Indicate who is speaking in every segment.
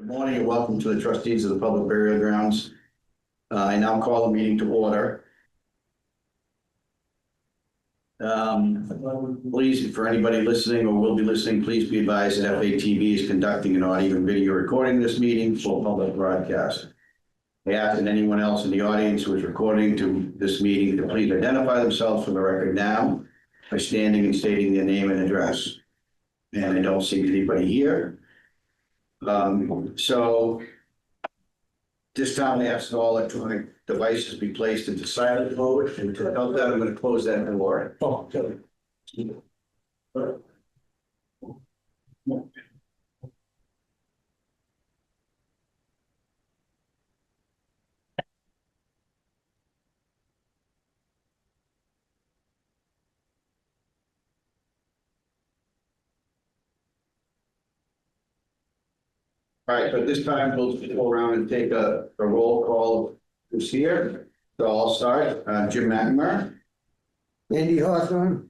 Speaker 1: Good morning and welcome to the Trustees of the Public Burial Grounds. I now call the meeting to order. Please, for anybody listening or will be listening, please be advised that FATV is conducting an audio and video recording of this meeting for public broadcast. I ask that anyone else in the audience who is recording to this meeting to please identify themselves for the record now by standing and stating their name and address. And I don't see anybody here. So this time I ask that all electronic devices be placed into silent mode, and to help that, I'm going to close that door. Oh, okay. All right, but this time we'll go around and take a roll call who's here. So I'll start. Jim McNamara.
Speaker 2: Andy Hawthorne.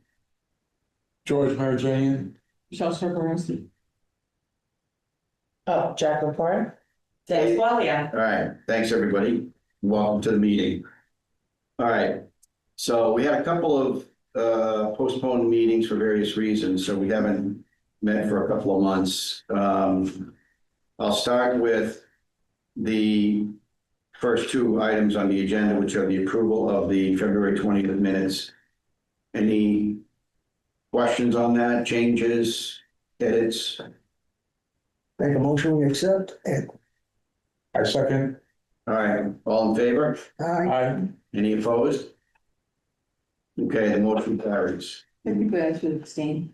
Speaker 3: George Marjanian.
Speaker 4: Michelle Scarporosi.
Speaker 5: Oh, Jack Report.
Speaker 4: Dave Swalia.
Speaker 1: All right, thanks everybody. Welcome to the meeting. All right, so we had a couple of postponed meetings for various reasons, so we haven't met for a couple of months. I'll start with the first two items on the agenda, which are the approval of the February 20th minutes. Any questions on that, changes, edits?
Speaker 2: Make a motion, we accept. And
Speaker 3: I second.
Speaker 1: All right, all in favor?
Speaker 3: Aye.
Speaker 1: Any opposed? Okay, the motion carries.
Speaker 4: I think I should abstain.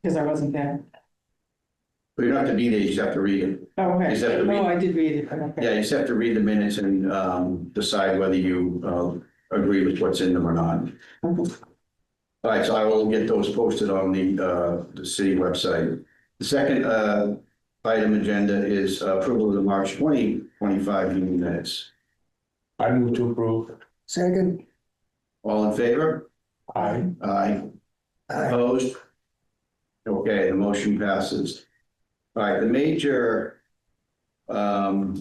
Speaker 4: Because I wasn't there.
Speaker 1: But you don't have to be there, you just have to read it.
Speaker 4: Oh, okay.
Speaker 1: Is that the read?
Speaker 4: Oh, I did read it. Okay.
Speaker 1: Yeah, you just have to read the minutes and decide whether you agree with what's in them or not.
Speaker 4: Okay.
Speaker 1: All right, so I will get those posted on the city website. The second item agenda is approval of the March 2025 meeting minutes.
Speaker 3: I move to approve.
Speaker 2: second.
Speaker 1: All in favor?
Speaker 3: Aye.
Speaker 1: Aye.
Speaker 2: Aye.
Speaker 1: Opposed? Okay, the motion passes. All right, the major, well,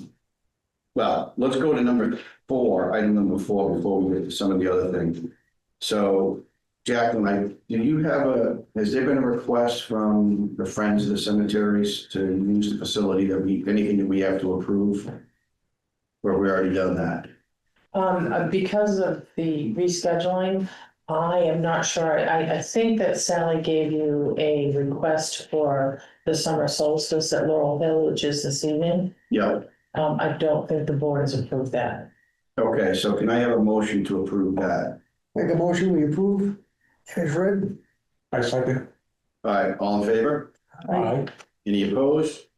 Speaker 1: let's go to number 4, item number 4, before we get to some of the other things. So, Jacqueline, do you have has there been a request from the Friends of the Cemeteries to use the facility anything that we have to approve? Or we already done that?
Speaker 5: Because of the rescheduling, I am not sure. I think that Sally gave you a request for the summer solstice at Laurel Hill, which is this evening.
Speaker 1: Yeah.
Speaker 5: I don't think the board has approved that.
Speaker 1: Okay, so can I have a motion to approve that?
Speaker 2: Make a motion, we approve. As read.
Speaker 3: I second.
Speaker 1: All right, all in favor?
Speaker 3: Aye.
Speaker 1: Any opposed?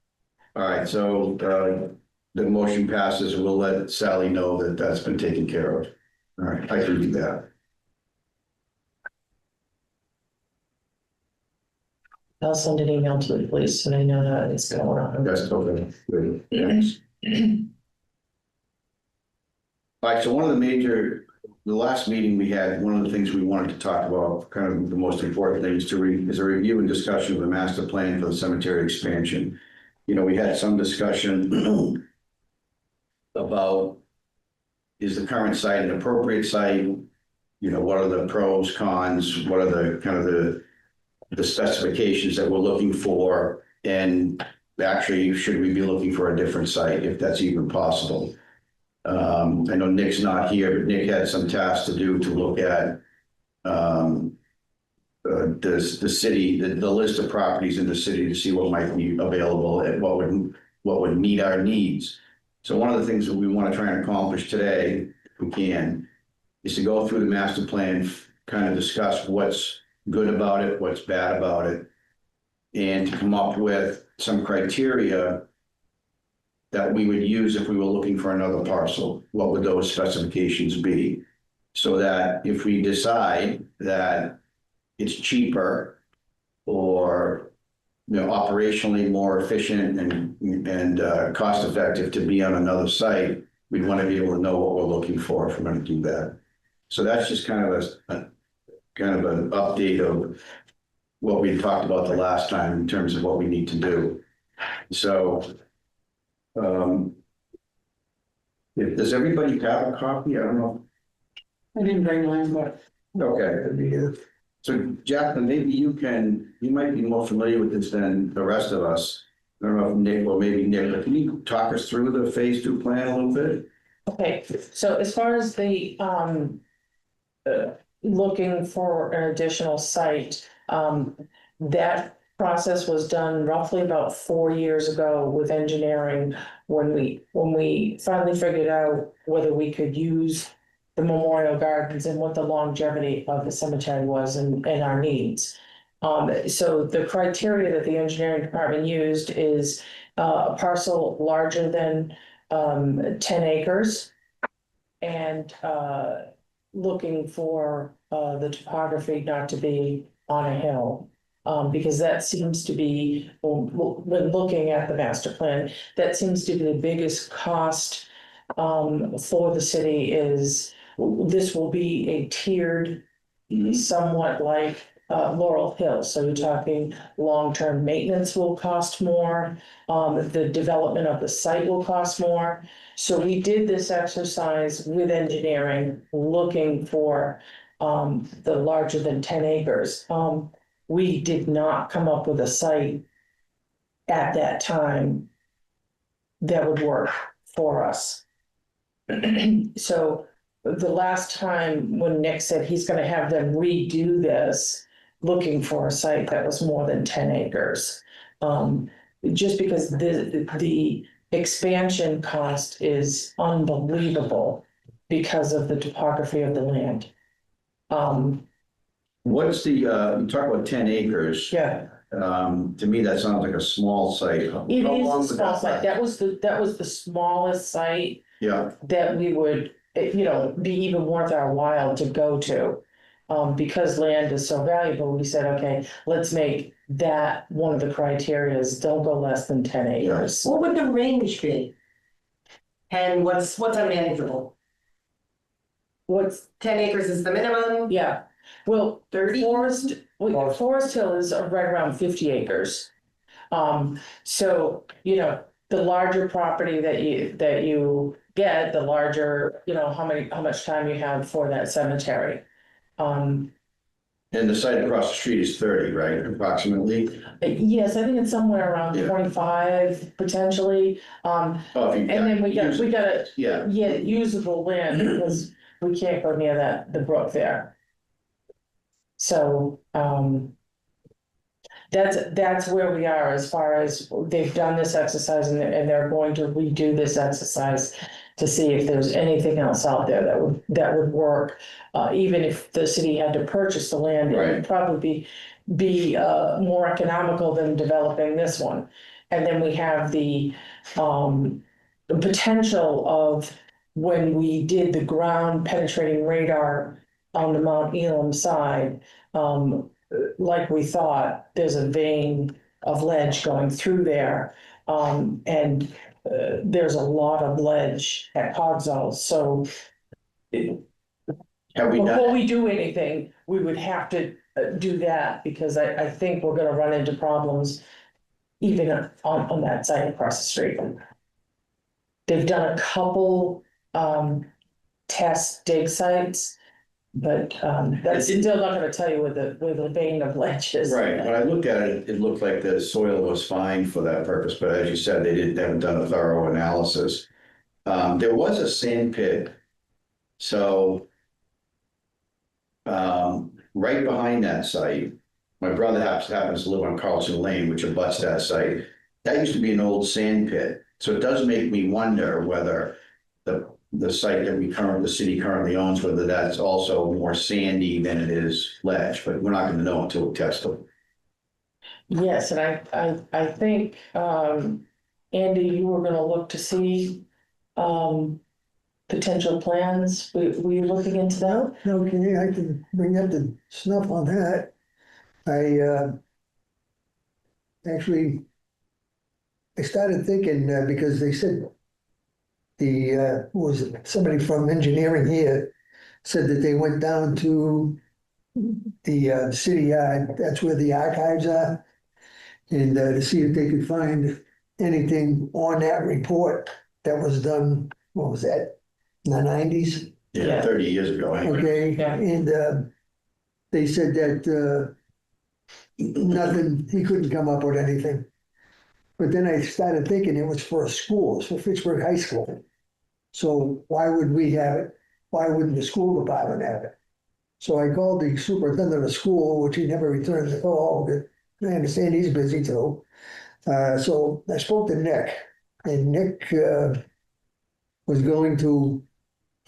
Speaker 1: All right, so the motion passes, and we'll let Sally know that that's been taken care of. All right, I can do that.
Speaker 5: I'll send an email to the police so they know that it's going on.
Speaker 1: That's okay. Good. Thanks. All right, so one of the last meeting we had, one of the things we wanted to talk about, kind of the most important thing is a review and discussion of the master plan for the cemetery expansion. You know, we had some discussion about, is the current site an appropriate site? You know, what are the pros, cons? What are the kind of the specifications that we're looking for? And actually, should we be looking for a different site if that's even possible? I know Nick's not here, but Nick had some tasks to do to look at the city, the list of properties in the city to see what might be available and what would meet our needs. So one of the things that we want to try and accomplish today, if we can, is to go through the master plan, kind of discuss what's good about it, what's bad about it, and to come up with some criteria that we would use if we were looking for another parcel. What would those specifications be? So that if we decide that it's cheaper or, you know, operationally more efficient and cost effective to be on another site, we want to be able to know what we're looking for if we're going to do that. So that's just kind of an update of what we talked about the last time in terms of what we need to do. So Um. Does everybody have a copy? I don't know.
Speaker 4: I didn't bring mine, but
Speaker 1: Okay, so Jacqueline, maybe you might be more familiar with this than the rest of us. I don't know if Nick or maybe Nick, but can you talk us through the phase two plan a little bit?
Speaker 5: Okay, so as far as the, looking for an additional site, that process was done roughly about 4 years ago with engineering. When we finally figured out whether we could use the memorial gardens and what the longevity of the cemetery was and our needs. So the criteria that the engineering department used is a parcel larger than 10 acres. And looking for the topography not to be on a hill. Because that seems to be, when looking at the master plan, that seems to be the biggest cost for the city is, this will be a tiered, somewhat like Laurel Hill. So you're talking long-term maintenance will cost more. The development of the site will cost more. So we did this exercise with engineering, looking for the larger than 10 acres. We did not come up with a site at that time that would work for us. So the last time when Nick said he's gonna have them redo this, looking for a site that was more than 10 acres. Just because the expansion cost is unbelievable because of the topography of the land.
Speaker 1: What's the, you talk about 10 acres.
Speaker 5: Yeah,
Speaker 1: To me, that sounds like a small site. How
Speaker 5: it
Speaker 1: long
Speaker 5: is a
Speaker 1: would
Speaker 5: small
Speaker 1: that
Speaker 5: site.
Speaker 1: last?
Speaker 5: That was the smallest site
Speaker 1: Yeah,
Speaker 5: that we would, be even worth our while to go to. Because land is so valuable, we said, okay, let's make that one of the criterias, don't go less than 10 acres.
Speaker 6: What would the range be? And what's unmanageable?
Speaker 5: What's,
Speaker 6: 10 acres is the minimum,
Speaker 5: yeah, well,
Speaker 6: 30?
Speaker 5: Forest Hill is right around 50 acres. So, the larger property that you get, the larger, how much time you have for that cemetery.
Speaker 1: and the site across the street is 30, right, approximately?
Speaker 5: Yes, I think it's somewhere around
Speaker 1: Yeah.
Speaker 5: 25 potentially.
Speaker 1: Oh, if you
Speaker 5: And then we got
Speaker 1: Yeah,
Speaker 5: usable land because we can't go near the brook there. So, that's where we are as far as they've done this exercise and they're going to redo this exercise to see if there's anything else out there that would work. Even if the city had to purchase the land, it would probably be more economical than developing this one. And then we have the potential of when we did the ground penetrating radar on the Mount Elam side, like we thought, there's a vein of ledge going through there. And there's a lot of ledge at Cogswell. So
Speaker 1: have we
Speaker 5: before
Speaker 1: done,
Speaker 5: we do anything, we would have to do that because I think we're gonna run into problems even on that side across the street. They've done a couple test dig sites. But that's still not gonna tell you where the vein of ledge is.
Speaker 1: right, when I looked at it, it looked like the soil was fine for that purpose, but as you said, they haven't done a thorough analysis. There was a sand pit. So right behind that site, my brother happens to live on Carlson Lane, which abuts that site. That used to be an old sand pit. So it does make me wonder whether the site that the city currently owns, whether that's also more sandy than it is ledge, but we're not gonna know until we test them.
Speaker 5: Yes, and I think, Andy, you were gonna look to see, potential plans. Were you looking into that?
Speaker 2: Okay, I can bring up the snuff on that. Actually, I started thinking, because they said who was it? Somebody from engineering here said that they went down to the city yard, that's where the archives are, and to see if they could find anything on that report that was done, what was that? In the nineties,
Speaker 1: Yeah,
Speaker 5: Yeah.
Speaker 1: 30 years ago, anyway.
Speaker 2: okay,
Speaker 5: Yeah.
Speaker 2: and they said that nothing, he couldn't come up with anything. But then I started thinking it was for a school, it's for Fitchburg High School. So why would we have it? Why wouldn't the school department have it? So I called the superintendent of school, which he never returned the call, but I understand he's busy too. So I spoke to Nick, and Nick was going to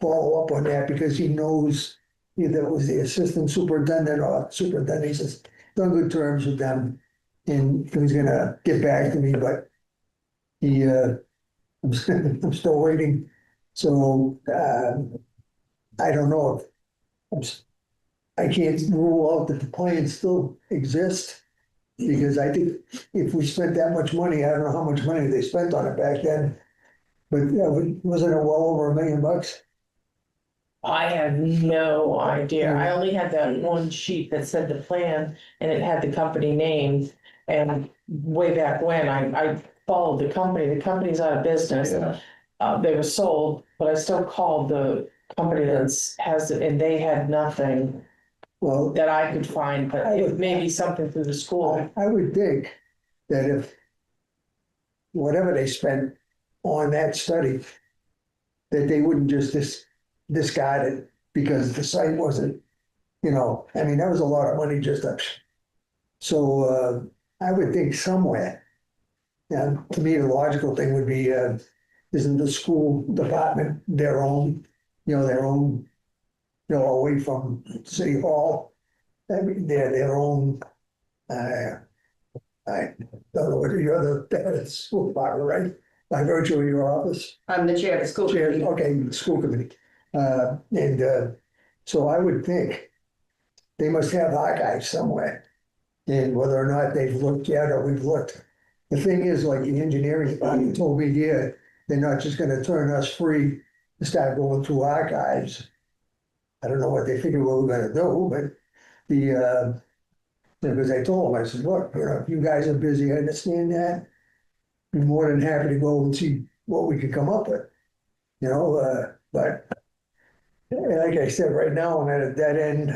Speaker 2: follow up on that because he knows either it was the assistant superintendent or superintendent. He says, on good terms with them, and he was gonna get back to me, but he, I'm still waiting. So, I don't know if, I can't rule out that the plans still exist. Because I think if we spent that much money, I don't know how much money they spent on it back then. But wasn't it well over $1 million?
Speaker 5: I have no idea. I only had that one sheet that said the plan and it had the company name. And way back when, I followed the company. The company's out of business. They were sold, but I still called the company that has it, and they had nothing
Speaker 2: Well,
Speaker 5: that I could find, but it may be something through the school.
Speaker 2: I would think that if whatever they spent on that study, that they wouldn't just discard it because the site wasn't, I mean, that was a lot of money just up. So I would think somewhere. Yeah, to me, the logical thing would be, isn't the school department their own, away from City Hall? I mean, they're their own, I don't know what you're the head of the school department, right? By virtue of your office,
Speaker 6: I'm the chair of the school
Speaker 2: chair,
Speaker 6: committee.
Speaker 2: okay, school committee. So I would think they must have archives somewhere. And whether or not they've looked yet or we've looked. The thing is, like the engineering department told me here, they're not just gonna turn us free to start going through archives. I don't know what they figured we were gonna do, but because I told them, I said, look, if you guys are busy, I understand that. Be more than happy to go and see what we could come up with, but like I said, right now, I'm at a dead end.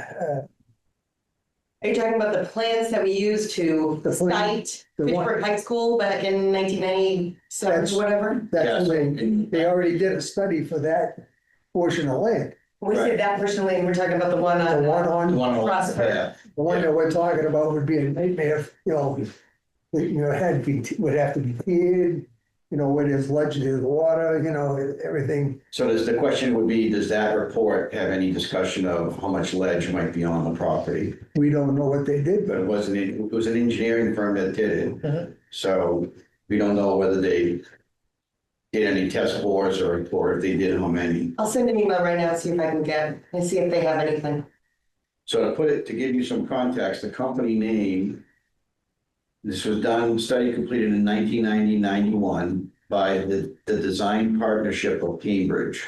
Speaker 6: Are you talking about the plans that we used to
Speaker 2: The plan-
Speaker 6: cite
Speaker 2: the one-
Speaker 6: Fitchburg High School back in 1997
Speaker 2: That's-
Speaker 6: or whatever?
Speaker 2: That's they already did a study for that portion of land.
Speaker 6: When we say that personally, we're talking about the one
Speaker 2: The
Speaker 6: on,
Speaker 2: one on,
Speaker 1: The one on-
Speaker 6: Prosper.
Speaker 1: yeah.
Speaker 2: the one that we're talking about would be a nightmare, would have to be tiered, where there's ledge, there's water, everything.
Speaker 1: So the question would be, does that report have any discussion of how much ledge might be on the property?
Speaker 2: We don't know what they did,
Speaker 1: But it was an engineering firm that did it.
Speaker 5: Mhm.
Speaker 1: So we don't know whether they did any test bores or if they did, how many.
Speaker 6: I'll send an email right now and see if I can get, and see if they have anything.
Speaker 1: So to give you some context, the company name, this was done, study completed in 1990-91 by the Design Partnership of Cambridge.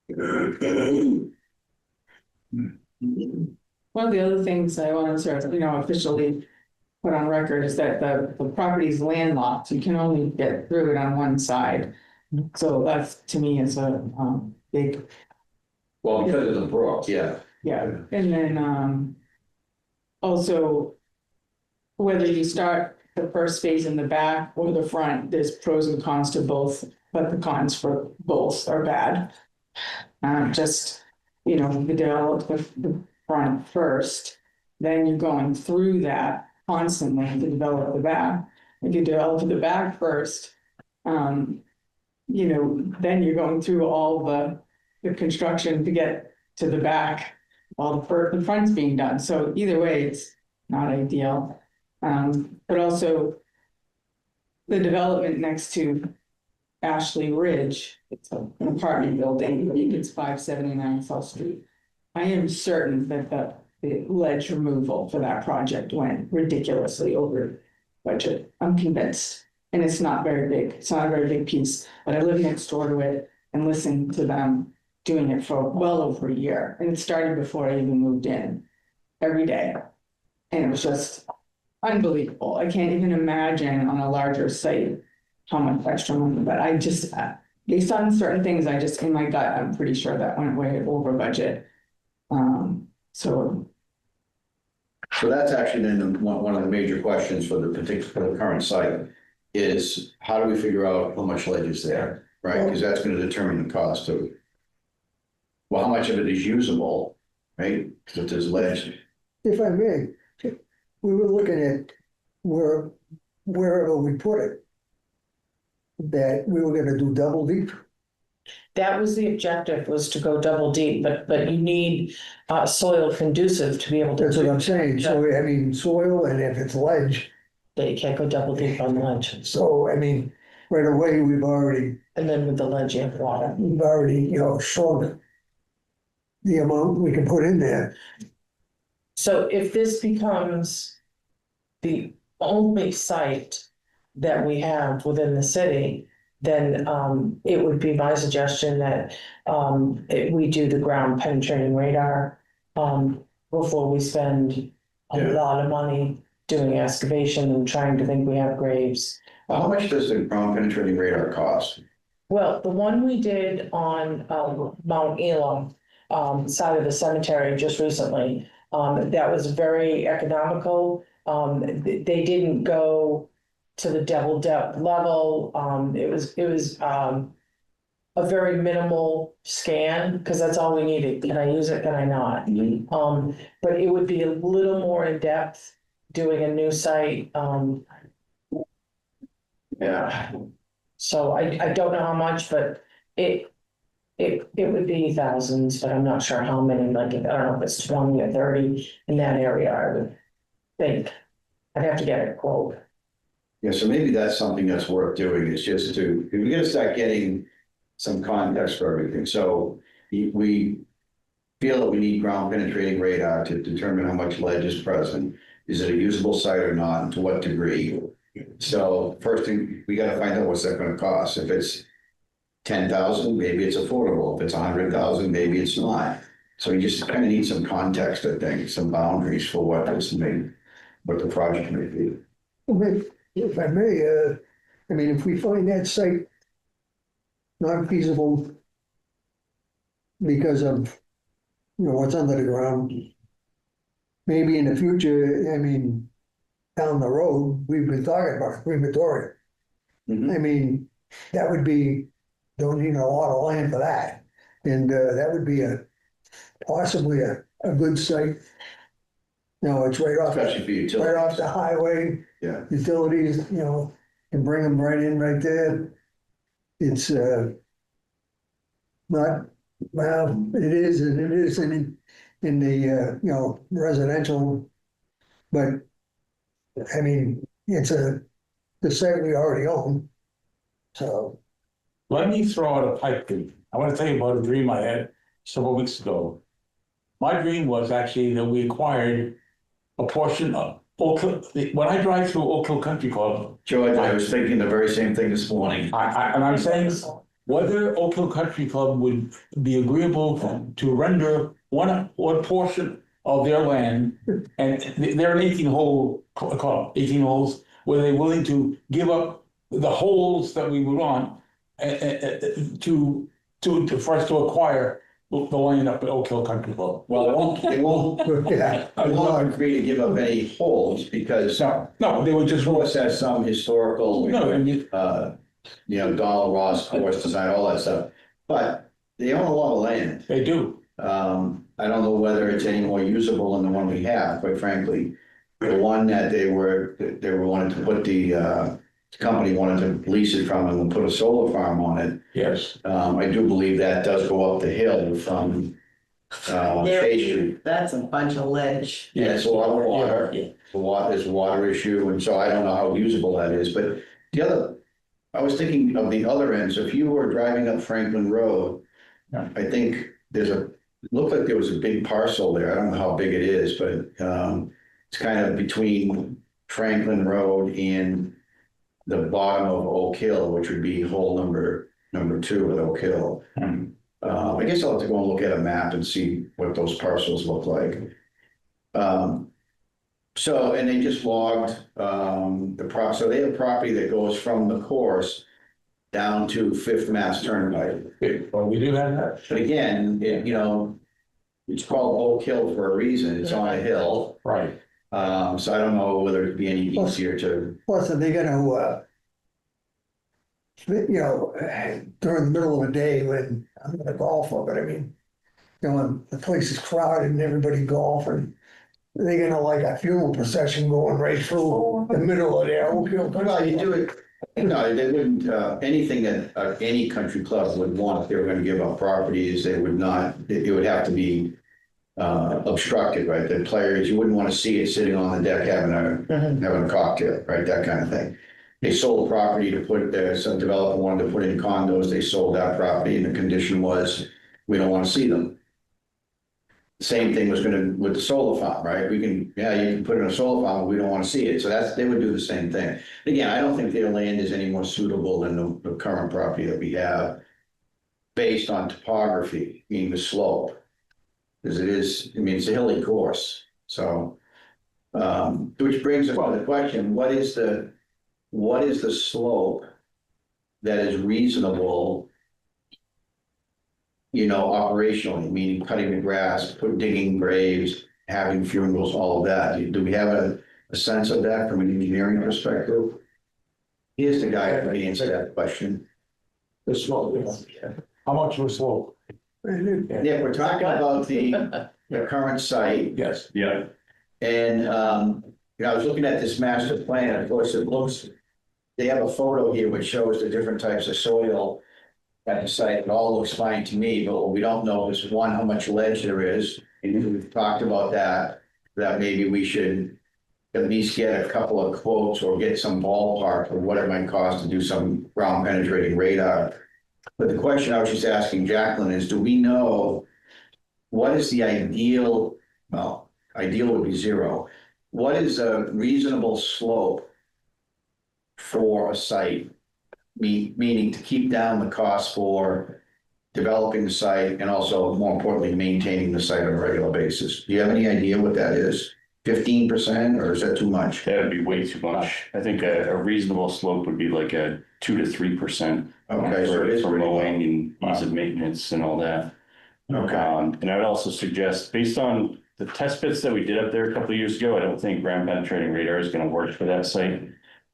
Speaker 4: One of the other things I want to sort of, officially put on record is that the property is landlocked. You can only get through it on one side. So that's, to me, is a big,
Speaker 1: Well, because of the brook, yeah.
Speaker 4: yeah. And then also, whether you start the first phase in the back or the front, there's pros and cons to both, but the cons for both are bad. You develop the front first, then you're going through that constantly to develop the back. If you develop the back first, then you're going through all the construction to get to the back while the front's being done. So either way, it's not ideal. But also the development next to Ashley Ridge, it's an apartment building, I think it's 579 South Street. I am certain that the ledge removal for that project went ridiculously over budget. I'm convinced. And it's not very big. It's not a very big piece, but I live next door to it and listened to them doing it for well over a year. And it started before I even moved in, every day. And it was just, unbelievable. I can't even imagine on a larger site how much extra money, but I just, based on certain things, I just, in my gut, I'm pretty sure that went way over budget. So,
Speaker 1: So that's actually then one of the major questions for the particular current site is how do we figure out how much ledge is there, right? Because that's gonna determine the cost of, well, how much of it is usable, right? Because if there's ledge,
Speaker 2: If I may, we were looking at wherever we put it, that we were gonna do double deep.
Speaker 5: That was the objective, was to go double deep, but you need soil conducive to be able to.
Speaker 2: That's what I'm saying. So, I mean, soil, and if it's ledge,
Speaker 5: That you can't go double deep on ledge.
Speaker 2: so, I mean, right away, we've already,
Speaker 5: And then with the ledge, you have water.
Speaker 2: shrunk the amount we can put in there.
Speaker 5: So if this becomes the only site that we have within the city, then it would be my suggestion that we do the ground penetrating radar before we spend a
Speaker 1: Yeah.
Speaker 5: lot of money doing excavation and trying to think we have graves.
Speaker 1: how much does the ground penetrating radar cost?
Speaker 5: Well, the one we did on Mount Elam side of the cemetery just recently, that was very economical. They didn't go to the double depth level. It was a very minimal scan because that's all we needed. Can I use it? Can I not? But it would be a little more in depth doing a new site.
Speaker 1: Yeah,
Speaker 5: So I don't know how much, but it would be thousands, but I'm not sure how many, like, I don't know if it's 20 or 30 in that area, I would think. I'd have to get a quote.
Speaker 1: yeah, so maybe that's something that's worth doing is just to, we gotta start getting some context for everything. So we feel that we need ground penetrating radar to determine how much ledge is present. Is it a usable site or not, and to what degree? So first thing, we gotta find out what's that gonna cost. If it's 10,000, maybe it's affordable. If it's 100,000, maybe it's not. So you just kind of need some context, I think, some boundaries for what the project may be.
Speaker 2: If I may, I mean, if we find that site not feasible because of, what's under the ground, maybe in the future, I mean, down the road, we've been talking about crematoria.
Speaker 1: Mhm.
Speaker 2: I mean, that would be, don't need a lot of land for that. And that would be possibly a good site. It's right off,
Speaker 1: Especially for utilities.
Speaker 2: right off the highway,
Speaker 1: Yeah,
Speaker 2: utilities, can bring them right in right there. It's not, well, it is, and it is in the, residential, but I mean, it's the site we already own. So,
Speaker 3: Let me throw out a pipe dream. I want to tell you about a dream I had several weeks ago. My dream was actually that we acquired a portion of Oak Hill. When I drive through Oak Hill Country Club,
Speaker 1: George, I was thinking the very same thing this morning.
Speaker 3: and I'm saying whether Oak Hill Country Club would be agreeable to render one portion of their land, and they're an 18-hole club, 18 holes, were they willing to give up the holes that we would want for us to acquire the land up at Oak Hill Country Club?
Speaker 1: Well, it won't,
Speaker 2: yeah.
Speaker 1: I won't agree to give up any holes because
Speaker 3: No, they would just.
Speaker 1: Ross has some historical,
Speaker 3: No, and you,
Speaker 1: Donald Ross course design, all that stuff. But they own a lot of land.
Speaker 3: they do.
Speaker 1: I don't know whether it's any more usable than the one we have, quite frankly. The one that they were wanting to put the company wanted to lease it from them and put a solar farm on it.
Speaker 3: Yes.
Speaker 1: I do believe that does go up the hill from State Street.
Speaker 6: That's a bunch of ledge.
Speaker 1: Yeah, it's a lot of water.
Speaker 3: Yeah.
Speaker 1: There's a water issue, and so I don't know how usable that is, but I was thinking of the other end, so if you were driving up Franklin Road,
Speaker 3: Yeah.
Speaker 1: I think looked like there was a big parcel there, I don't know how big it is, but it's kind of between Franklin Road and the bottom of Oak Hill, which would be hole number 2 at Oak Hill. I guess I'll have to go and look at a map and see what those parcels look like. So, and they just logged, so they have property that goes from the course down to Fifth Mass Turnpike.
Speaker 3: Well, we do have that.
Speaker 1: But again, it's called Oak Hill for a reason. It's on a hill.
Speaker 3: Right.
Speaker 1: So I don't know whether it'd be any easier to,
Speaker 2: Plus, are they gonna, during the middle of the day when I'm not a golfer, but I mean, when the place is crowded and everybody golfing, they're gonna like a funeral procession going right through the middle of there.
Speaker 1: well, you do it, no, they wouldn't, anything that any country club would want, if they were gonna give up properties, they would not, it would have to be obstructed, right? The players, you wouldn't want to see it sitting on the deck having a cocktail, right? That kind of thing. They sold property to put there, some developer wanted to put in condos, they sold that property and the condition was, we don't want to see them. Same thing was with the solar farm, right? You can put in a solar farm, but we don't want to see it. So they would do the same thing. Again, I don't think their land is any more suitable than the current property that we have based on topography, meaning the slope. Because it is, I mean, it's a hilly course, so. Which brings us to the question, what is the slope that is reasonable, operationally, meaning cutting the grass, digging graves, having funerals, all of that? Do we have a sense of that from an engineering perspective? Here's the guy who answered that question.
Speaker 3: The slope. How much of a slope?
Speaker 1: Yeah, we're talking about the current site.
Speaker 3: Yes.
Speaker 7: Yeah,
Speaker 1: And, I was looking at this master plan, of course, they have a photo here which shows the different types of soil at the site. It all looks fine to me, but what we don't know is, one, how much ledge there is. And we've talked about that maybe we should at least get a couple of quotes or get some ballpark of what it might cost to do some ground penetrating radar. But the question I was just asking Jacqueline is, do we know what is the ideal, well, ideal would be zero. What is a reasonable slope for a site? Meaning to keep down the cost for developing the site and also, more importantly, maintaining the site on a regular basis. Do you have any idea what that is? 15%, or is that too much?
Speaker 7: that would be way too much. I think a reasonable slope would be like a 2 to 3%.
Speaker 1: Okay, so it is
Speaker 7: For
Speaker 1: pretty low.
Speaker 7: mowing and ease of maintenance and all that.
Speaker 1: Okay,
Speaker 7: And I would also suggest, based on the test bits that we did up there a couple of years ago, I don't think ground penetrating radar is going to work for that site.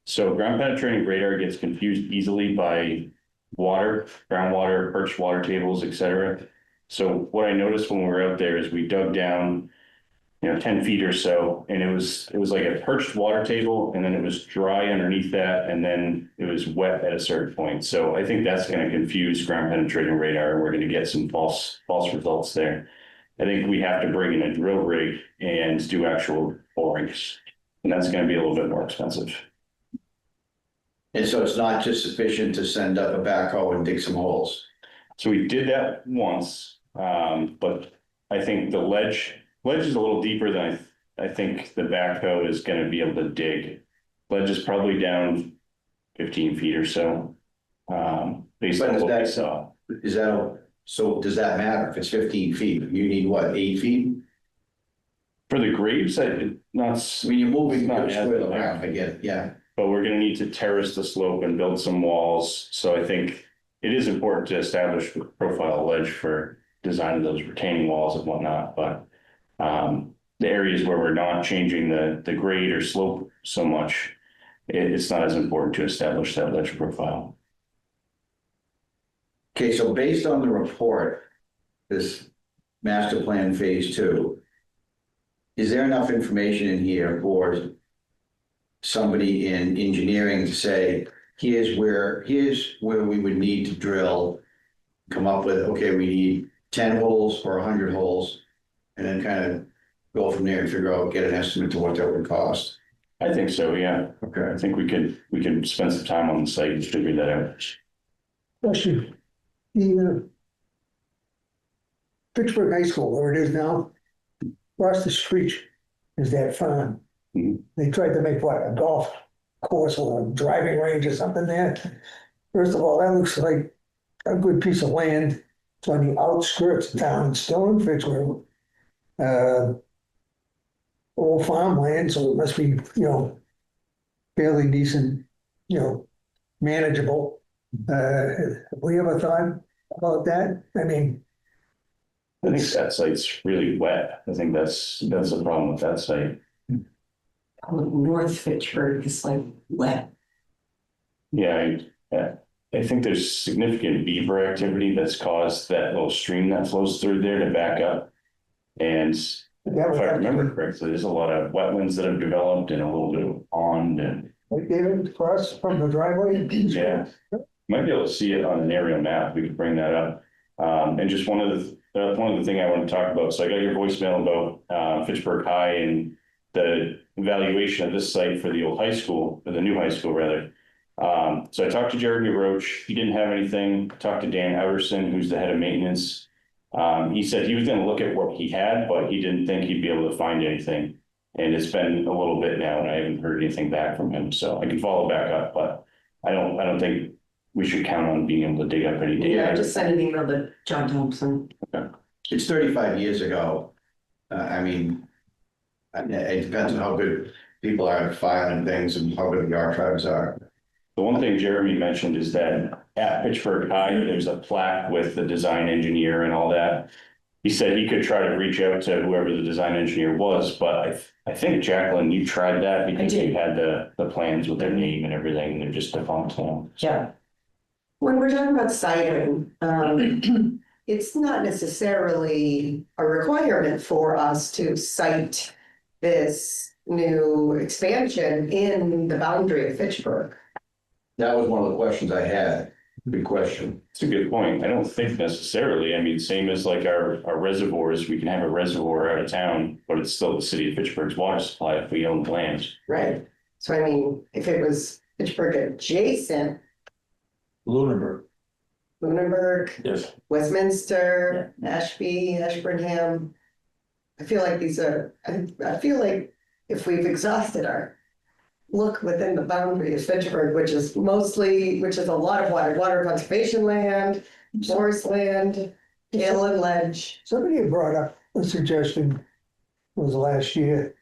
Speaker 7: So ground penetrating radar gets confused easily by water, groundwater, perched water tables, etc. So what I noticed when we were out there is we dug down, 10 feet or so, and it was like a perched water table, and then it was dry underneath that, and then it was wet at a certain point. So I think that's going to confuse ground penetrating radar, and we're going to get some false results there. I think we have to bring in a drill rig and do actual borings, and that's going to be a little bit more expensive.
Speaker 1: and so it's not just sufficient to send up a backhoe and dig some holes.
Speaker 7: So we did that once, but I think the ledge is a little deeper than I think the backhoe is going to be able to dig. Ledge is probably down 15 feet or so, based
Speaker 1: But
Speaker 7: on
Speaker 1: is
Speaker 7: what we
Speaker 1: that-
Speaker 7: saw.
Speaker 1: So does that matter? If it's 15 feet, you need what, 8 feet?
Speaker 7: For the graves,
Speaker 1: I mean, you're moving
Speaker 7: Not
Speaker 1: the
Speaker 7: as
Speaker 1: soil
Speaker 7: bad.
Speaker 1: around, I get it, yeah.
Speaker 7: but we're going to need to terrace the slope and build some walls. So I think it is important to establish profile ledge for design of those retaining walls and whatnot. But the areas where we're not changing the grade or slope so much, it's not as important to establish that ledge profile.
Speaker 1: Okay, so based on the report, this master plan phase 2, is there enough information in here for somebody in engineering to say, here's where we would need to drill, come up with, okay, we need 10 holes or 100 holes, and then kind of go from there and figure out, get an estimate to what that would cost?
Speaker 7: I think so, yeah.
Speaker 1: Okay.
Speaker 7: I think we could spend some time on the site and figure that out.
Speaker 2: Question. The Pittsburgh High School, where it is now, across the street is that farm.
Speaker 7: Mhm.
Speaker 2: They tried to make what, a golf course or a driving range or something there. First of all, that looks like a good piece of land. It's on the outskirts of town, still in Pittsburgh. old farmland, so it must be, fairly decent, manageable. Have we ever thought about that? I mean,
Speaker 7: I think that site's really wet. I think that's the problem with that site.
Speaker 6: North Fitchburg is like wet.
Speaker 7: Yeah, I think there's significant beaver activity that's caused that little stream that flows through there to back up. And if
Speaker 2: that would
Speaker 7: I
Speaker 2: have to
Speaker 7: remember
Speaker 2: be,
Speaker 7: correctly, there's a lot of wetlands that have developed and a little bit of pond and,
Speaker 2: like David, across from the driveway.
Speaker 7: yeah. Might be able to see it on an aerial map. We could bring that up. And just one of the thing I want to talk about. So I got your voicemail about Fitchburg High and the evaluation of this site for the old high school, or the new high school rather. So I talked to Jeremy Roach. He didn't have anything. Talked to Dan Outerson, who's the head of maintenance. He said he was going to look at what he had, but he didn't think he'd be able to find anything. And it's been a little bit now, and I haven't heard anything back from him. So I can follow back up, but I don't think we should count on being able to dig up any data.
Speaker 6: Yeah, I just sent an email to John Thompson.
Speaker 1: It's 35 years ago. I mean, it depends on how good people are at filing things and how good the archives are.
Speaker 7: The one thing Jeremy mentioned is that at Pittsburgh High, there's a plaque with the design engineer and all that. He said he could try to reach out to whoever the design engineer was, but I think, Jacqueline, you tried that because you had the plans with their name and everything, and they're just defunct now.
Speaker 6: Yeah. When we're talking about citing, it's not necessarily a requirement for us to cite this new expansion in the boundary of Fitchburg.
Speaker 1: That was one of the questions I had. Good question.
Speaker 7: It's a good point. I don't think necessarily. I mean, same as like our reservoirs, we can have a reservoir out of town, but it's still the city of Fitchburg's water supply if we own the land.
Speaker 6: Right. So I mean, if it was Fitchburg adjacent,
Speaker 3: Lunenburg,
Speaker 6: Lunenburg,
Speaker 3: yes.
Speaker 6: Westminster, Ashby, Ashburnham. I feel like I feel like if we've exhausted our look within the boundary of Fitchburg, which is a lot of water conservation land, forest land, hill and ledge.
Speaker 2: Somebody had brought up a suggestion, it was last year,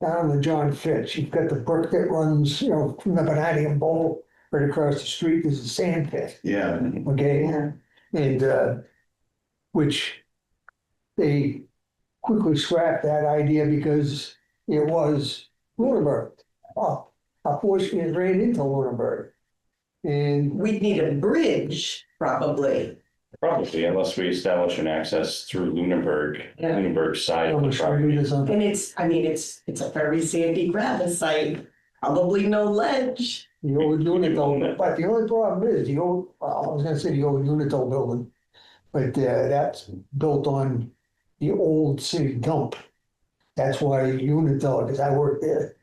Speaker 2: down the John Fitch. You've got the brook that runs, from the Vanadium Bowl right across the street. There's a sand pit.
Speaker 1: Yeah.
Speaker 2: Okay,
Speaker 6: Yeah.
Speaker 2: and which they quickly scrapped that idea because it was Lunenburg. A portion it ran into Lunenburg. And
Speaker 6: We'd need a bridge, probably.
Speaker 7: Probably, unless we establish an access through Lunenburg,
Speaker 6: Yeah.
Speaker 7: Lunenburg's side of
Speaker 2: on
Speaker 7: the
Speaker 2: the street
Speaker 7: property.
Speaker 2: or something.
Speaker 6: And it's a very sandy gravel site, probably no ledge.
Speaker 2: The old Unitil, but the only problem is I was gonna say the old Unitil building, but that's built on the old city dump. That's why Unitil, because I worked there,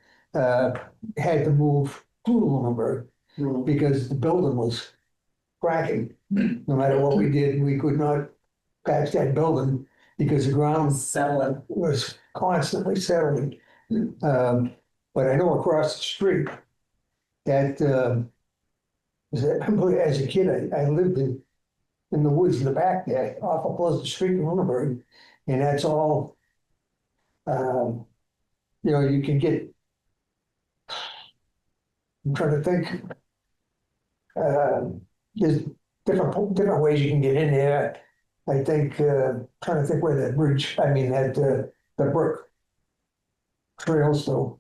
Speaker 2: had to move to Lunenburg because the building was cracking. No matter what we did, we could not patch that building because the ground
Speaker 6: Settling.
Speaker 2: was constantly settling. But I know across the street that, as a kid, I lived in the woods in the back there, off of Pleasant Street in Lunenburg, and that's all, you can get, I'm trying to think, there's different ways you can get in there. I think, trying to think where that bridge, the brook trails, so.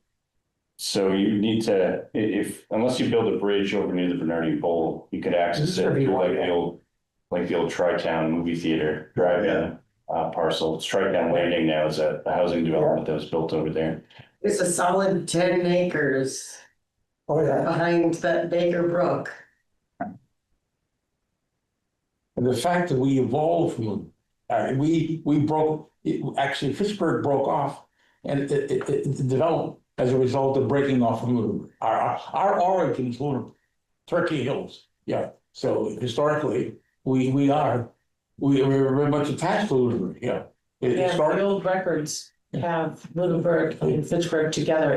Speaker 7: So you need to, unless you build a bridge over near the Bernardi Bowl, you could access it through like the old Tri-Town movie theater drive-in parcel. It's Tri-Town Landing now is a housing development that was built over there.
Speaker 6: It's a solid 10 acres
Speaker 2: Oh, yeah.
Speaker 6: behind that Baker Brook.
Speaker 3: And the fact that we evolved from, we broke, actually Fitchburg broke off and it developed as a result of breaking off from Lunenburg. Our origin is Lunenburg, Turkey Hills. Yeah. So historically, we're very much attached to Lunenburg. Yeah.
Speaker 5: The old records have Lunenburg and Fitchburg together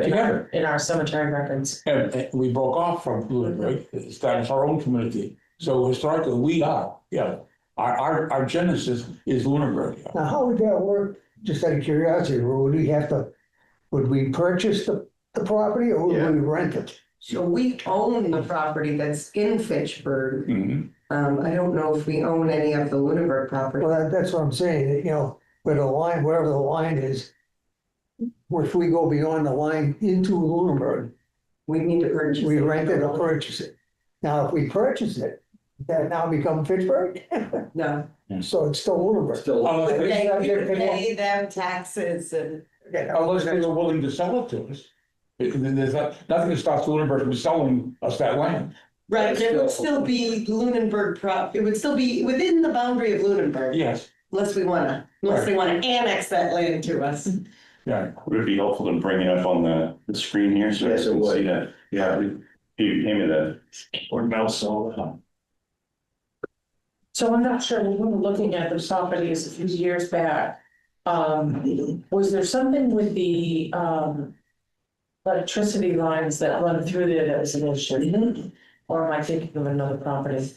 Speaker 5: in our cemetery records.
Speaker 3: And we broke off from Lunenburg, established our own community. So historically, we are, our genesis is Lunenburg. Yeah.
Speaker 2: Now, how would that work? Just out of curiosity, would we have to would we purchase the property or
Speaker 1: Yeah.
Speaker 2: would we rent it?
Speaker 6: So we own the property that's in Fitchburg.
Speaker 3: Mhm.
Speaker 6: I don't know if we own any of the Lunenburg property.
Speaker 2: Well, that's what I'm saying, that, you know, where the line, wherever the line is, if we go beyond the line into Lunenburg,
Speaker 6: We need to purchase.
Speaker 2: we
Speaker 6: it.
Speaker 2: rent it or purchase it. Now, if we purchase it, that now become Fitchburg,
Speaker 6: No.
Speaker 2: so it's still Lunenburg.
Speaker 1: Still,
Speaker 3: Unless they-
Speaker 6: Pay them taxes and.
Speaker 3: unless they were willing to sell it to us. There's nothing that stops Lunenburg from selling us that land.
Speaker 6: Right, it would still be Lunenburg it would still be within the boundary of Lunenburg.
Speaker 3: Yes,
Speaker 6: Unless they wanna annex that land to us.
Speaker 3: yeah.
Speaker 7: Would it be helpful to bring it up on the screen here so I
Speaker 1: Yes, it
Speaker 7: can
Speaker 1: would.
Speaker 7: see that?
Speaker 1: yeah,
Speaker 7: You gave me the. Or mouse all.
Speaker 5: So I'm not sure, we were looking at the properties a few years back. Was there something with the electricity lines that run through there that was an issue? Or am I thinking of another property?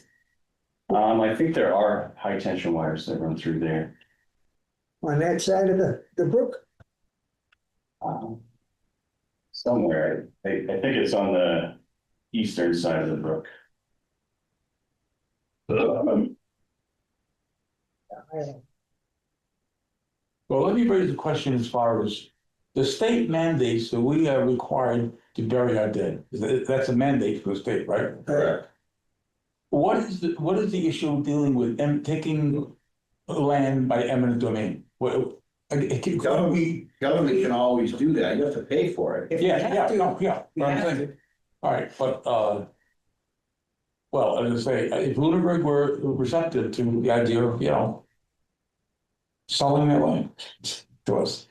Speaker 7: I think there are high tension wires that run through there.
Speaker 2: On that side of the brook,
Speaker 7: Somewhere, I think it's on the eastern side of the brook.
Speaker 3: Well, let me raise a question as far as the state mandates that we are required to bury our dead. That's a mandate for the state, right?
Speaker 1: correct.
Speaker 3: What is the issue dealing with taking land by eminent domain? What, can we?
Speaker 1: Government can always do that, you have to pay for it.
Speaker 6: If we
Speaker 3: Yeah,
Speaker 6: have
Speaker 3: yeah,
Speaker 6: to,
Speaker 3: no, yeah,
Speaker 6: we
Speaker 3: what I'm
Speaker 6: have
Speaker 3: saying.
Speaker 6: to.
Speaker 3: All right, but, well, as I say, if Lunenburg were receptive to the idea of, you know, selling their land to us,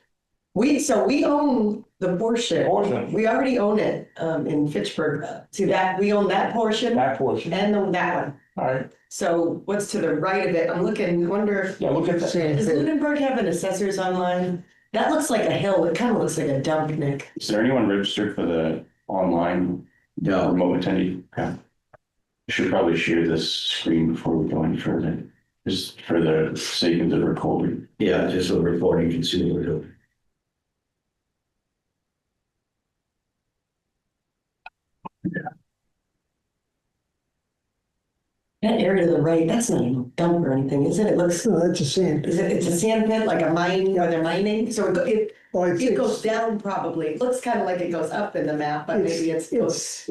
Speaker 6: So we own the portion,
Speaker 3: portion,
Speaker 6: we already own it, in Fitchburg. See that, we own that portion
Speaker 3: that portion,
Speaker 6: and own that one.
Speaker 3: all right,
Speaker 6: So what's to the right of it? I'm looking, wonder if,
Speaker 3: yeah, look at that.
Speaker 6: does Lunenburg have an assessors online? That looks like a hill, it kind of looks like a dump, Nick.
Speaker 7: Is there anyone registered for the online
Speaker 1: No,
Speaker 7: remote attendee? Okay. I should probably share this screen before we go any further, just for the sake of the recording.
Speaker 1: yeah, just so reporting can see what we're doing.
Speaker 6: That area to the right, that's not even a dump or anything, is it? It looks,
Speaker 2: no, that's a sand.
Speaker 6: it's a sand pit, like a mine where they're mining, so
Speaker 2: Oh,
Speaker 6: it goes down probably. It looks kind of like it goes up in the map, but maybe it's.
Speaker 2: No, it's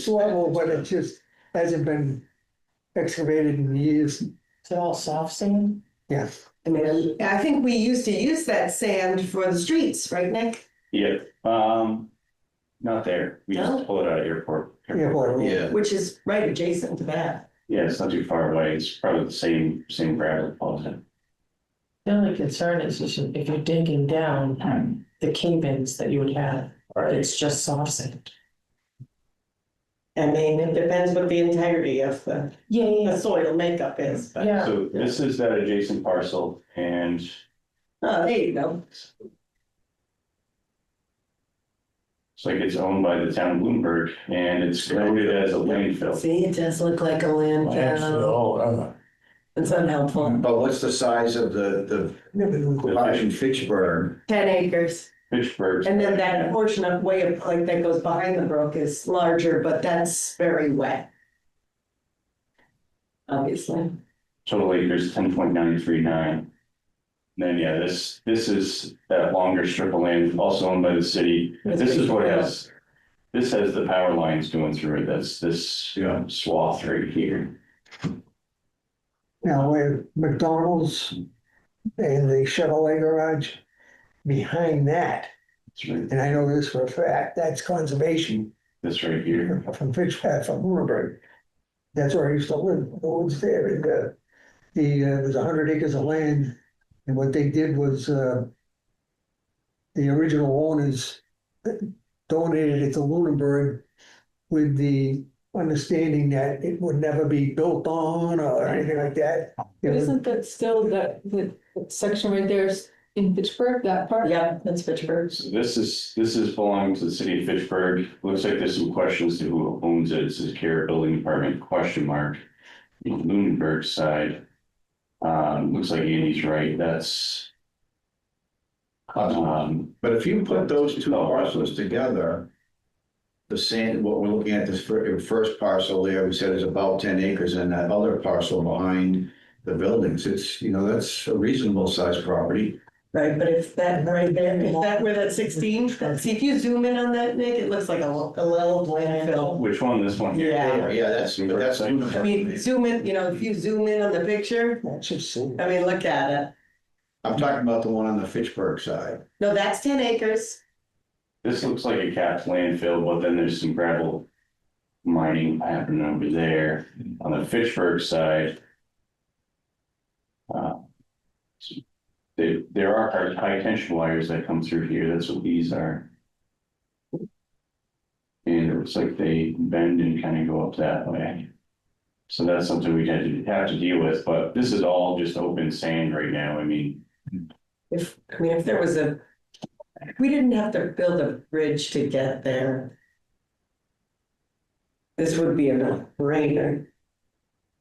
Speaker 2: level, but it just hasn't been excavated in years.
Speaker 5: Is it all soft sand?
Speaker 2: Yeah,
Speaker 6: I mean, I think we used to use that sand for the streets, right, Nick?
Speaker 7: Yeah, not there. We
Speaker 6: No?
Speaker 7: just pull it out of airport.
Speaker 2: Airport.
Speaker 1: Yeah,
Speaker 6: Which is right adjacent to that.
Speaker 7: Yeah, it's not too far away. It's probably the same gravel deposit.
Speaker 5: The only concern is if you're digging down, the cave-ins that you would have, it's just soft sand.
Speaker 6: I mean, it depends what the integrity of the
Speaker 5: Yeah,
Speaker 6: soil makeup is, but,
Speaker 5: yeah.
Speaker 7: So this is that adjacent parcel and
Speaker 6: oh, there you go.
Speaker 7: it's like it's owned by the town of Bloomberg and it's coded as a landfill.
Speaker 6: See, it does look like a landfill.
Speaker 3: Oh,
Speaker 6: It's unhelpful.
Speaker 1: but what's the size of the garage in Fitchburg?
Speaker 6: 10 acres.
Speaker 7: Fitchburg.
Speaker 6: And then that portion of way of like that goes behind the brook is larger, but that's very wet. Obviously.
Speaker 7: Total acres 10.939. Then yeah, this is that longer strip of land also owned by the city. This is what has, this has the power lines going through it. That's this
Speaker 1: Yeah.
Speaker 7: swath right here.
Speaker 2: now where McDonald's and the Chevrolet garage, behind that,
Speaker 7: That's right.
Speaker 2: and I know this for a fact, that's conservation
Speaker 7: This right here.
Speaker 2: from from Lunenburg. That's where I used to live, the woods there, and there's 100 acres of land, and what they did was the original owners donated it to Lunenburg with the understanding that it would never be built on or anything like that. It was-
Speaker 4: Isn't that still that section right there is in Fitchburg, that part?
Speaker 6: Yeah, that's Fitchburg.
Speaker 7: So this is belonging to the city of Fitchburg. Looks like there's some questions to who owns it. It says Care Building Department, question mark. In Lunenburg side. Looks like Andy's right.
Speaker 1: But if you put those two parcels together, the same, what we're looking at, this first parcel there, we said is about 10 acres, and that other parcel behind the buildings, it's, that's a reasonable sized property.
Speaker 6: Right, but if that right there, if that were that 16, see, if you zoom in on that, Nick, it looks like a little landfill.
Speaker 7: Which one, this one here?
Speaker 6: Yeah.
Speaker 1: That's.
Speaker 6: I mean, zoom in, if you zoom in on the picture,
Speaker 2: That's just so.
Speaker 6: I mean, look at it.
Speaker 1: I'm talking about the one on the Fitchburg side.
Speaker 6: No, that's 10 acres.
Speaker 7: This looks like a capped landfill, but then there's some gravel mining happening over there on the Fitchburg side. There are high tension wires that come through here. That's what these are. And it looks like they bend and kind of go up that way. So that's something we have to deal with, but this is all just open sand right now. I mean,
Speaker 6: If there was we didn't have to build a bridge to get there. This would be a no-brainer.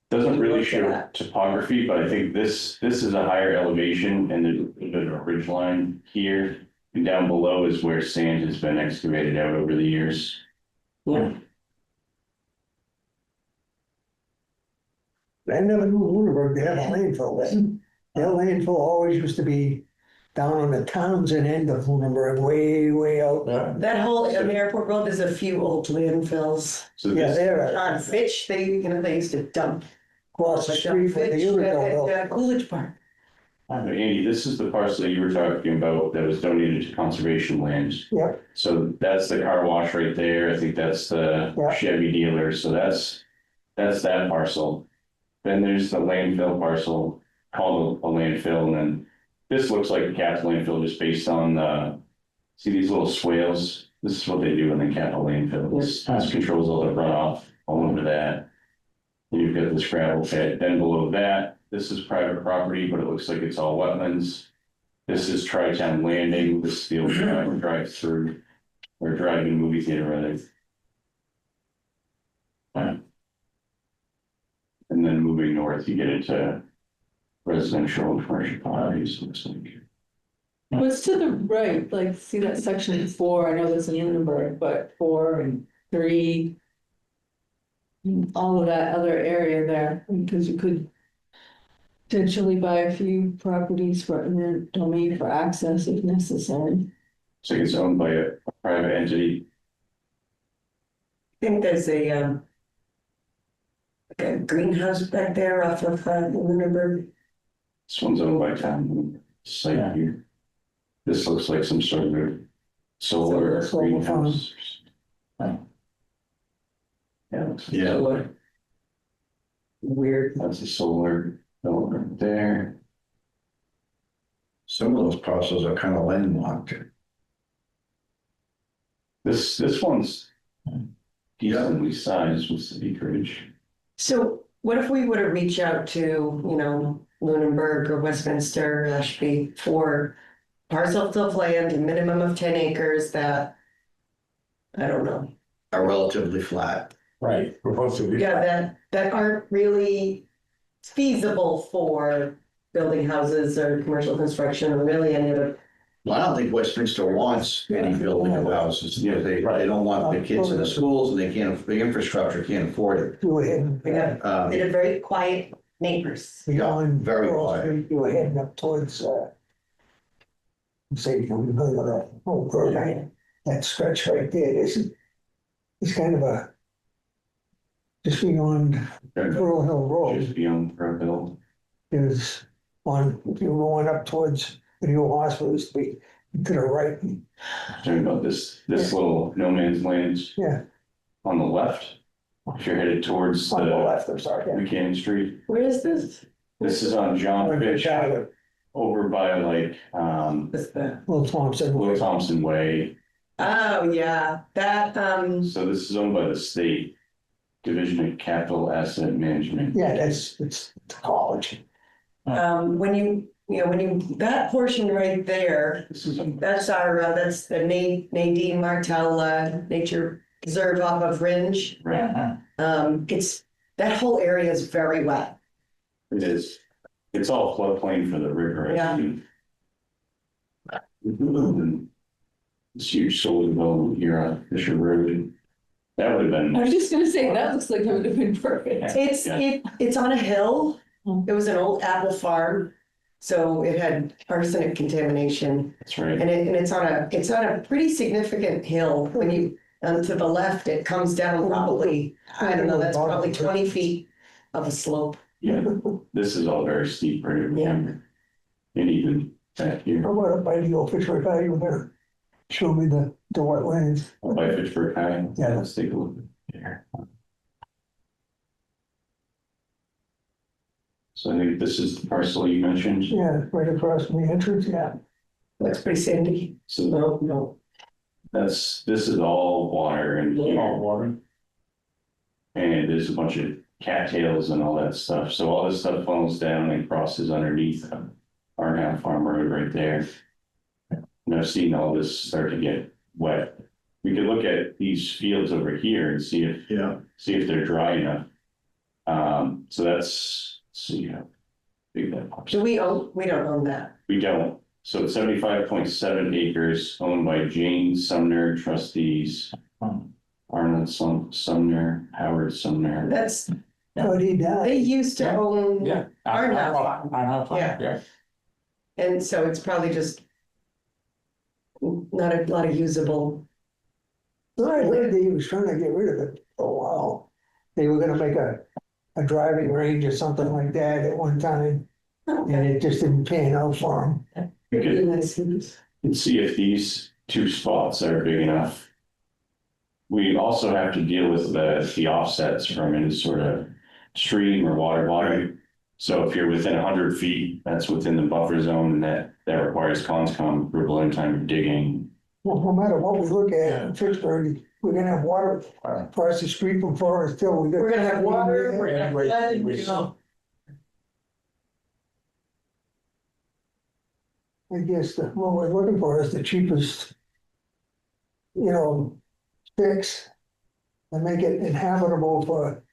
Speaker 7: doesn't really
Speaker 6: Look at
Speaker 7: show
Speaker 6: that.
Speaker 7: topography, but I think this is a higher elevation and there's a bit of a ridge line here. And down below is where sand has been excavated out over the years.
Speaker 6: Yeah.
Speaker 2: I never knew Lunenburg, they had a landfill there. Their landfill always used to be down on the Townsend end of Lunenburg, way out.
Speaker 6: That whole airport road, there's a few old landfills.
Speaker 7: So
Speaker 2: Yeah,
Speaker 7: this,
Speaker 2: there,
Speaker 6: On Fitch, they used to dump.
Speaker 2: across the
Speaker 6: Like
Speaker 2: street from the
Speaker 6: Fitch,
Speaker 2: Unico.
Speaker 6: at Coolidge Park.
Speaker 7: Andy, this is the parcel that you were talking about that was donated to conservation land.
Speaker 2: Yep,
Speaker 7: So that's the car wash right there. I think that's the
Speaker 2: Yeah.
Speaker 7: Chevy dealer. So that's that parcel. Then there's the landfill parcel called a landfill, and then this looks like a capped landfill just based on see these little swales? This is what they do when they cap a landfill. This controls all the runoff all over that. And you've got this gravel pit. Then below that, this is private property, but it looks like it's all wetlands. This is Tri-Town Landing, this is the old drive-through, or drive-in movie theater rather. And then moving north, you get into residential and commercial properties, looks like.
Speaker 4: What's to the right, like, see that section 4, I know that's in Lunenburg, but 4 and 3. All of that other area there, because you could potentially buy a few properties for eminent domain for access if necessary.
Speaker 7: So it's owned by a private entity.
Speaker 6: I think there's like a greenhouse back there off of Lunenburg.
Speaker 7: This one's owned by town, site here. This looks like some sort of solar
Speaker 2: Solar
Speaker 7: greenhouse. Yeah, looks like
Speaker 1: Yeah.
Speaker 7: solar.
Speaker 6: Weird.
Speaker 7: That's a solar development there.
Speaker 1: Some of those parcels are kind of landlocked.
Speaker 7: This one's decently sized with the acreage.
Speaker 6: So what if we were to reach out to, Lunenburg or Westminster, Ashby for parcels of land, a minimum of 10 acres that, I don't know.
Speaker 1: Are relatively flat.
Speaker 3: Right, proposed to be.
Speaker 6: Yeah, that aren't really feasible for building houses or commercial construction or really any of it.
Speaker 1: Well, I don't think Westminster wants any building of houses. They don't want the kids in the schools and the infrastructure can't afford it.
Speaker 2: you were heading,
Speaker 6: They got, they have very quiet neighbors.
Speaker 2: beyond
Speaker 1: very
Speaker 2: Pearl
Speaker 1: quiet.
Speaker 2: Street, you were heading up towards, say, you know, that whole Burbank, that stretch right there, it's kind of a, just beyond Pearl Hill Road.
Speaker 7: Just beyond Pearl Hill.
Speaker 2: Is on, if you're going up towards the new hospital, used to be to the right,
Speaker 7: Talking about this little no man's land
Speaker 2: yeah,
Speaker 7: on the left. If you're headed towards
Speaker 2: on the
Speaker 7: the
Speaker 2: left, I'm sorry. Yeah.
Speaker 7: Buchanan Street,
Speaker 6: Where is this?
Speaker 7: this is on John Fish,
Speaker 2: Little
Speaker 7: over by like,
Speaker 2: Thompson.
Speaker 7: Will Thompson Way.
Speaker 6: Oh, yeah, that,
Speaker 7: So this is owned by the state Division of Capital Asset Management.
Speaker 2: Yeah, it's college.
Speaker 6: when that portion right there,
Speaker 7: This is,
Speaker 6: that's that's the Nadine Martell, Nature Preserve off of Ringe.
Speaker 7: right,
Speaker 6: It's, that whole area is very wet.
Speaker 7: it is, it's all floodplain for the river. I
Speaker 6: Yeah.
Speaker 7: think. This huge solar development here on Fisher Road. That would have
Speaker 4: I
Speaker 7: been,
Speaker 4: was just gonna say, that looks like it would have been perfect.
Speaker 6: It's on a hill. It was an old apple farm. So it had arsenic contamination
Speaker 7: that's right.
Speaker 6: and it's on a pretty significant hill. When you, to the left, it comes down probably, I don't know, that's probably 20 feet of a slope.
Speaker 7: Yeah, this is all very steep right over
Speaker 6: Yeah.
Speaker 7: here. And even back here,
Speaker 2: I went up by the old Fitchburg High, you were there. Show me the wetlands.
Speaker 7: by Fitchburg High.
Speaker 2: Yeah.
Speaker 7: Let's take a look here. So I think this is the parcel you mentioned.
Speaker 2: Yeah, right across from the entrance, yeah.
Speaker 6: Looks pretty sandy.
Speaker 7: So
Speaker 6: No.
Speaker 7: this is all water and
Speaker 3: All water.
Speaker 7: and there's a bunch of cattails and all that stuff. So all this stuff funnels down and crosses underneath Arnhem Farm Road right there. And I've seen all this start to get wet. We could look at these fields over here and see if they're dry enough. So let's see how big that is.
Speaker 6: Do we own, we don't own that.
Speaker 7: We don't. So it's 75.7 acres owned by Jane Sumner Trustees, Arnold Sumner, Howard Sumner.
Speaker 6: That's,
Speaker 2: But he
Speaker 6: they
Speaker 2: died.
Speaker 6: used to own,
Speaker 3: Yeah.
Speaker 6: Arnhem Farm. Yeah.
Speaker 3: Yeah.
Speaker 6: and so it's probably just not a lot of usable.
Speaker 2: No, I heard that he was trying to get rid of it for a while. They were gonna make a driving range or something like that at one time, and it just didn't pan out for him.
Speaker 7: We could see if these two spots are big enough. We also have to deal with the offsets from any sort of stream or water body. So if you're within 100 feet, that's within the buffer zone, and that requires conscom approval anytime you're digging.
Speaker 2: Well, no matter what we look at in Fitchburg, we're gonna have water across the street from Forest Hill.
Speaker 6: We're gonna have water, we're gonna have
Speaker 3: Right,
Speaker 6: flood,
Speaker 3: right.
Speaker 6: you know.
Speaker 2: I guess what we're looking for is the cheapest, fix and make it inhabitable for,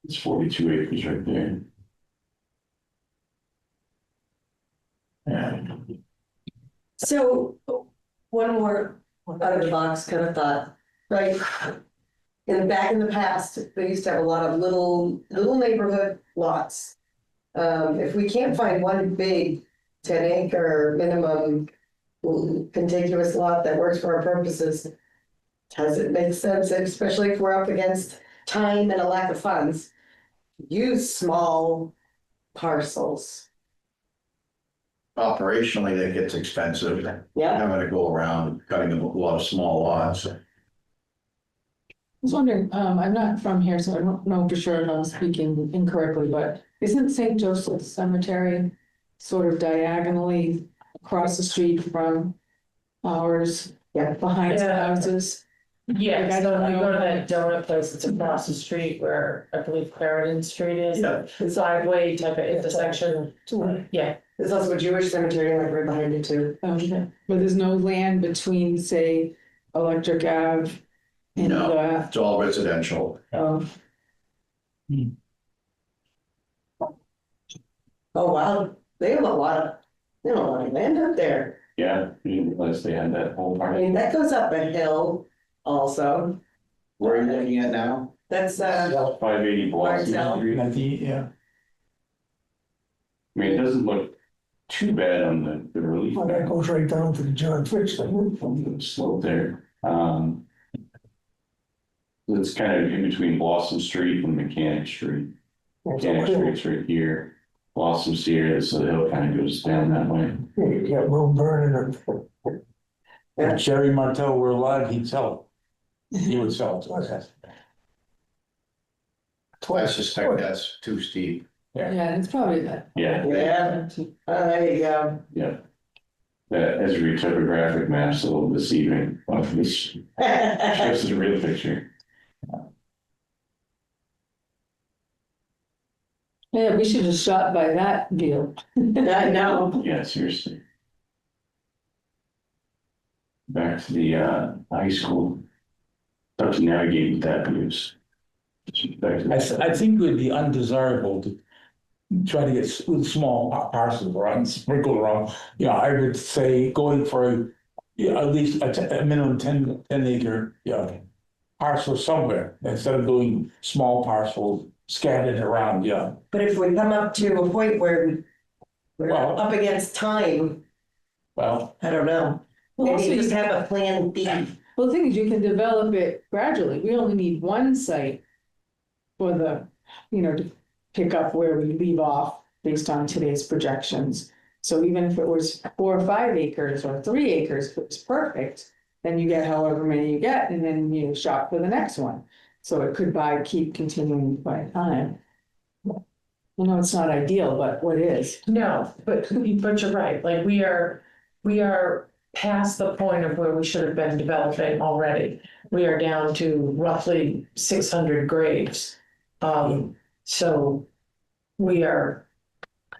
Speaker 7: It's 42 acres right there. Yeah.
Speaker 6: So one more out of the box kind of thought, right? Back in the past, they used to have a lot of little neighborhood lots. If we can't find one big 10-acre minimum contiguous lot that works for our purposes, does it make sense, especially if we're up against time and a lack of funds, use small parcels?
Speaker 1: Operationally, that gets expensive,
Speaker 6: Yeah,
Speaker 1: having to go around cutting a lot of small lots.
Speaker 4: I was wondering, I'm not from here, so I don't know for sure if I'm speaking incorrectly, but isn't St. Joseph's Cemetery sort of diagonally across the street from ours?
Speaker 6: Yeah.
Speaker 4: Behind the
Speaker 5: Yeah.
Speaker 4: houses?
Speaker 5: Yeah,
Speaker 4: Like, I
Speaker 5: so
Speaker 4: don't
Speaker 5: I go to
Speaker 4: know.
Speaker 5: that donut place that's across the street where I believe Clarendon Street is.
Speaker 6: Yeah.
Speaker 5: Sideway type of intersection, yeah.
Speaker 6: there's also a Jewish cemetery like right behind it too.
Speaker 4: Okay, but there's no land between, say, Electric Ave and,
Speaker 1: No. It's all residential.
Speaker 6: Oh, wow, they have a lot of land up there.
Speaker 7: Yeah, you didn't realize they had that whole
Speaker 6: I
Speaker 7: part.
Speaker 6: mean, that goes up a hill also.
Speaker 1: Where are you looking at now?
Speaker 6: That's
Speaker 7: 580 Blossom
Speaker 6: Martell.
Speaker 7: Street.
Speaker 3: Yeah.
Speaker 7: I mean, it doesn't look too bad on the relief.
Speaker 2: well, that goes right down to the John Fitch thing.
Speaker 7: From the slope there. It's kind of in between Blossom Street and Mechanic Street. Mechanic Street's right here. Blossom's here, so the hill kind of goes down that way.
Speaker 2: You got room burning or.
Speaker 3: If Jerry Martell were alive, he'd sell it. He would sell it to us.
Speaker 1: I suspect that's too steep.
Speaker 4: yeah, it's probably that.
Speaker 7: Yeah,
Speaker 6: Yeah, there you go.
Speaker 7: yeah. That Esri topographic map's a little deceiving. This shows the real picture.
Speaker 4: Yeah, we should have shot by that view.
Speaker 6: I know.
Speaker 7: Yeah, seriously. Back to the high school. Tough to navigate with that views. Back to
Speaker 3: I think it would be undesirable to try to get small parcels around, sprinkled around. Yeah, I would say going for, yeah, at least a minimum 10 acre, yeah, parcel somewhere, instead of doing small parcels scattered around, yeah.
Speaker 6: But if we come up to a point where we're
Speaker 3: Well-
Speaker 6: up against time,
Speaker 3: Well,
Speaker 6: I don't know.
Speaker 4: Well, also
Speaker 6: Maybe
Speaker 4: you
Speaker 6: just have a plan B.
Speaker 4: Well, the thing is, you can develop it gradually. We only need one site for the, to pick up where we leave off based on today's projections. So even if it was 4 or 5 acres or 3 acres, if it was perfect, then you get however many you get, and then you shop for the next one. So it could keep continuing by time. I know it's not ideal, but what is?
Speaker 5: No, but you're right, like we are past the point of where we should have been developing already. We are down to roughly 600 graves. So we are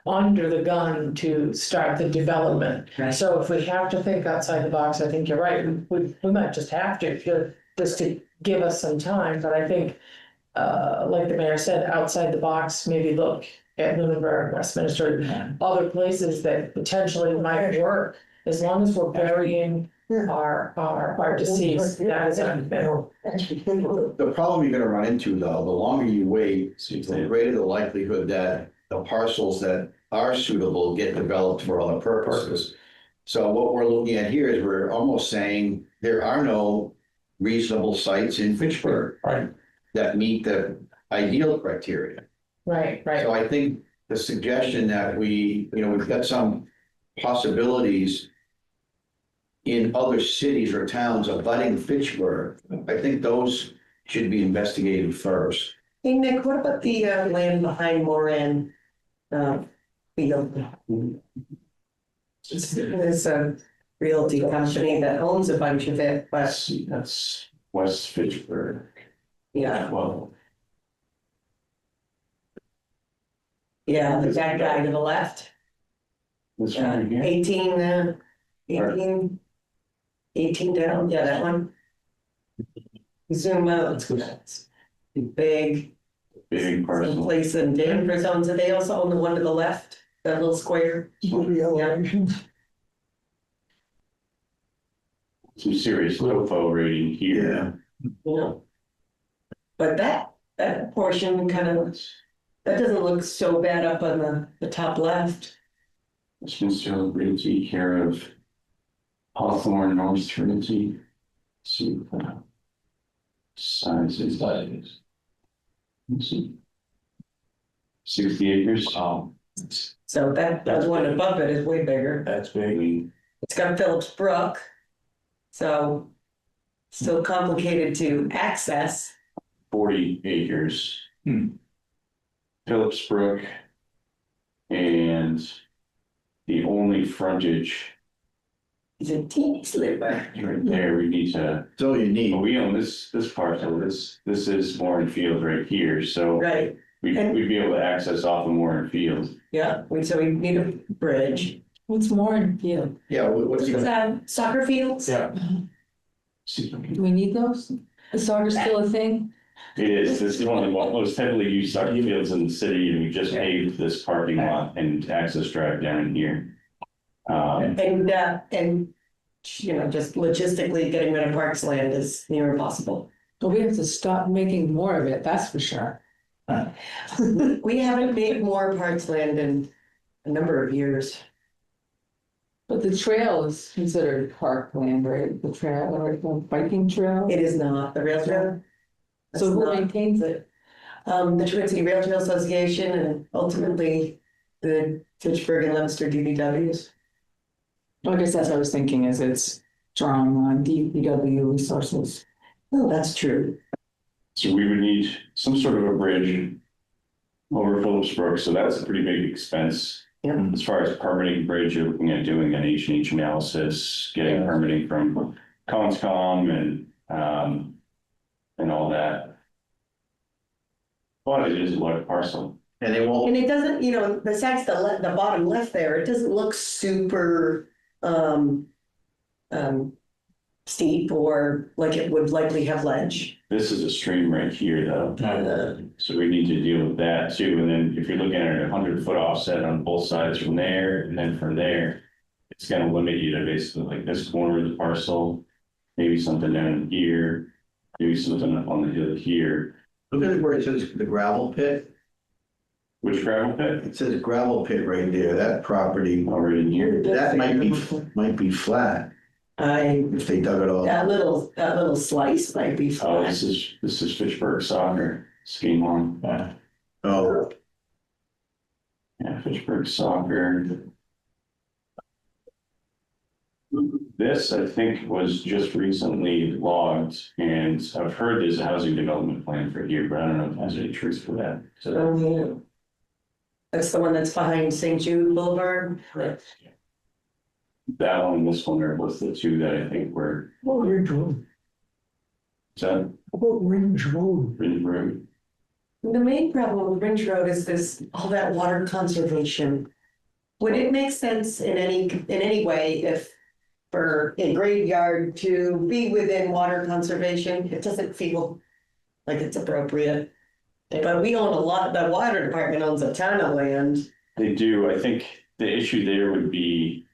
Speaker 5: under the gun to start the development.
Speaker 6: Right.
Speaker 5: So if we have to think outside the box, I think you're right, we might just have to, just to give us some time, but I think like the mayor said, outside the box, maybe look at Lunenburg, Westminster, other places that potentially might work, as long as we're burying our deceased, that is our goal.
Speaker 1: The problem you're gonna run into though, the longer you wait, the greater the likelihood that the parcels that are suitable get developed for other purposes. So what we're looking at here is we're almost saying there are no reasonable sites in Fitchburg
Speaker 3: right,
Speaker 1: that meet the ideal criteria.
Speaker 5: Right, right.
Speaker 1: So I think the suggestion that we've got some possibilities in other cities or towns abutting Fitchburg, I think those should be investigated first.
Speaker 6: Hey, Nick, what about the land behind Moran? Field? There's a realty company that owns a bunch of it, but
Speaker 7: That's West Fitchburg.
Speaker 6: yeah,
Speaker 7: Well,
Speaker 6: yeah, the that guy to the left.
Speaker 7: this one right here.
Speaker 6: 18, 18 down, yeah, that one. Zoom out, it's big,
Speaker 7: Big parcel.
Speaker 6: someplace in Danvers owns it, they also own the one to the left, that little square.
Speaker 2: The elevations.
Speaker 7: Some serious topo rating here.
Speaker 6: You know. But that portion kind of, that doesn't look so bad up on the top left.
Speaker 7: Westminster Realty, care of Hawthorne North Realty. See what the size is that is. Let's see. 60 acres.
Speaker 6: So that one above it is way bigger.
Speaker 3: that's big.
Speaker 6: It's got Phillips Brook. So still complicated to access.
Speaker 7: 40 acres.
Speaker 3: Hmm.
Speaker 7: Phillips Brook. And the only frontage
Speaker 6: It's a teeny sliver.
Speaker 7: right there, we need to,
Speaker 1: That's all you need.
Speaker 7: well, we own this parcel, this is Warren Field right here, so
Speaker 6: Right,
Speaker 7: we'd be able to access off of Warren Field.
Speaker 6: yeah, so we need a bridge.
Speaker 4: What's more in field?
Speaker 1: Yeah, what's
Speaker 6: Is
Speaker 1: the,
Speaker 6: that soccer fields?
Speaker 3: Yeah.
Speaker 4: Do we need those? Is soccer still a thing?
Speaker 7: It is, this is one of the most heavily used soccer fields in the city, and we just paved this parking lot and access drive down here.
Speaker 6: And just logistically getting rid of Parks Land is near impossible.
Speaker 4: But we have to stop making more of it, that's for sure.
Speaker 6: We haven't made more Parks Land in a number of years.
Speaker 4: But the trail is considered parkland, right? The trail or the biking trail?
Speaker 6: It is not the rail trail.
Speaker 4: So who
Speaker 6: That's not-
Speaker 4: maintains it?
Speaker 6: the Twin City Rail Trail Association and ultimately the Fitchburg and Leominster DPWs.
Speaker 4: I guess that's what I was thinking, is it's drawing on DPW resources.
Speaker 6: Oh, that's true.
Speaker 7: So we would need some sort of a bridge over Phillips Brook, so that's a pretty big expense.
Speaker 6: Yeah.
Speaker 7: As far as permitting bridge, you're looking at doing an H&H analysis, getting permitting from Conscom and all that. But it is a large parcel.
Speaker 1: and they won't,
Speaker 6: And it doesn't, besides the bottom left there, it doesn't look super, steep or like it would likely have ledge.
Speaker 7: This is a stream right here though. So we need to deal with that too. And then if you're looking at a 100-foot offset on both sides from there and then from there, it's gonna limit you to basically like this corner of the parcel, maybe something down here, maybe something up on the hill here.
Speaker 1: Look at where it says the gravel pit.
Speaker 7: Which gravel pit?
Speaker 1: It says gravel pit right there, that property,
Speaker 7: Over in here.
Speaker 1: that might be flat
Speaker 6: I,
Speaker 1: if they dug it all.
Speaker 6: that little slice might be
Speaker 7: Oh,
Speaker 6: flat.
Speaker 7: this is Fitchburg soccer scheme on.
Speaker 1: Oh,
Speaker 7: Yeah, Fitchburg soccer. This, I think, was just recently logged, and I've heard there's a housing development plan for here, but I don't know if there's any truth for that. So
Speaker 6: Yeah. That's the one that's behind St. Jude Boulevard.
Speaker 7: correct. That one, this one are both the two that I think were,
Speaker 2: What about Ridge Road?
Speaker 7: is that
Speaker 2: What about Ridge Road?
Speaker 7: Ridge Road?
Speaker 6: The main problem with Ridge Road is this, all that water conservation. Would it make sense in any way if for a graveyard to be within water conservation? It doesn't feel like it's appropriate. But we own a lot, the water department owns a ton of land.
Speaker 7: They do. I think the issue there would be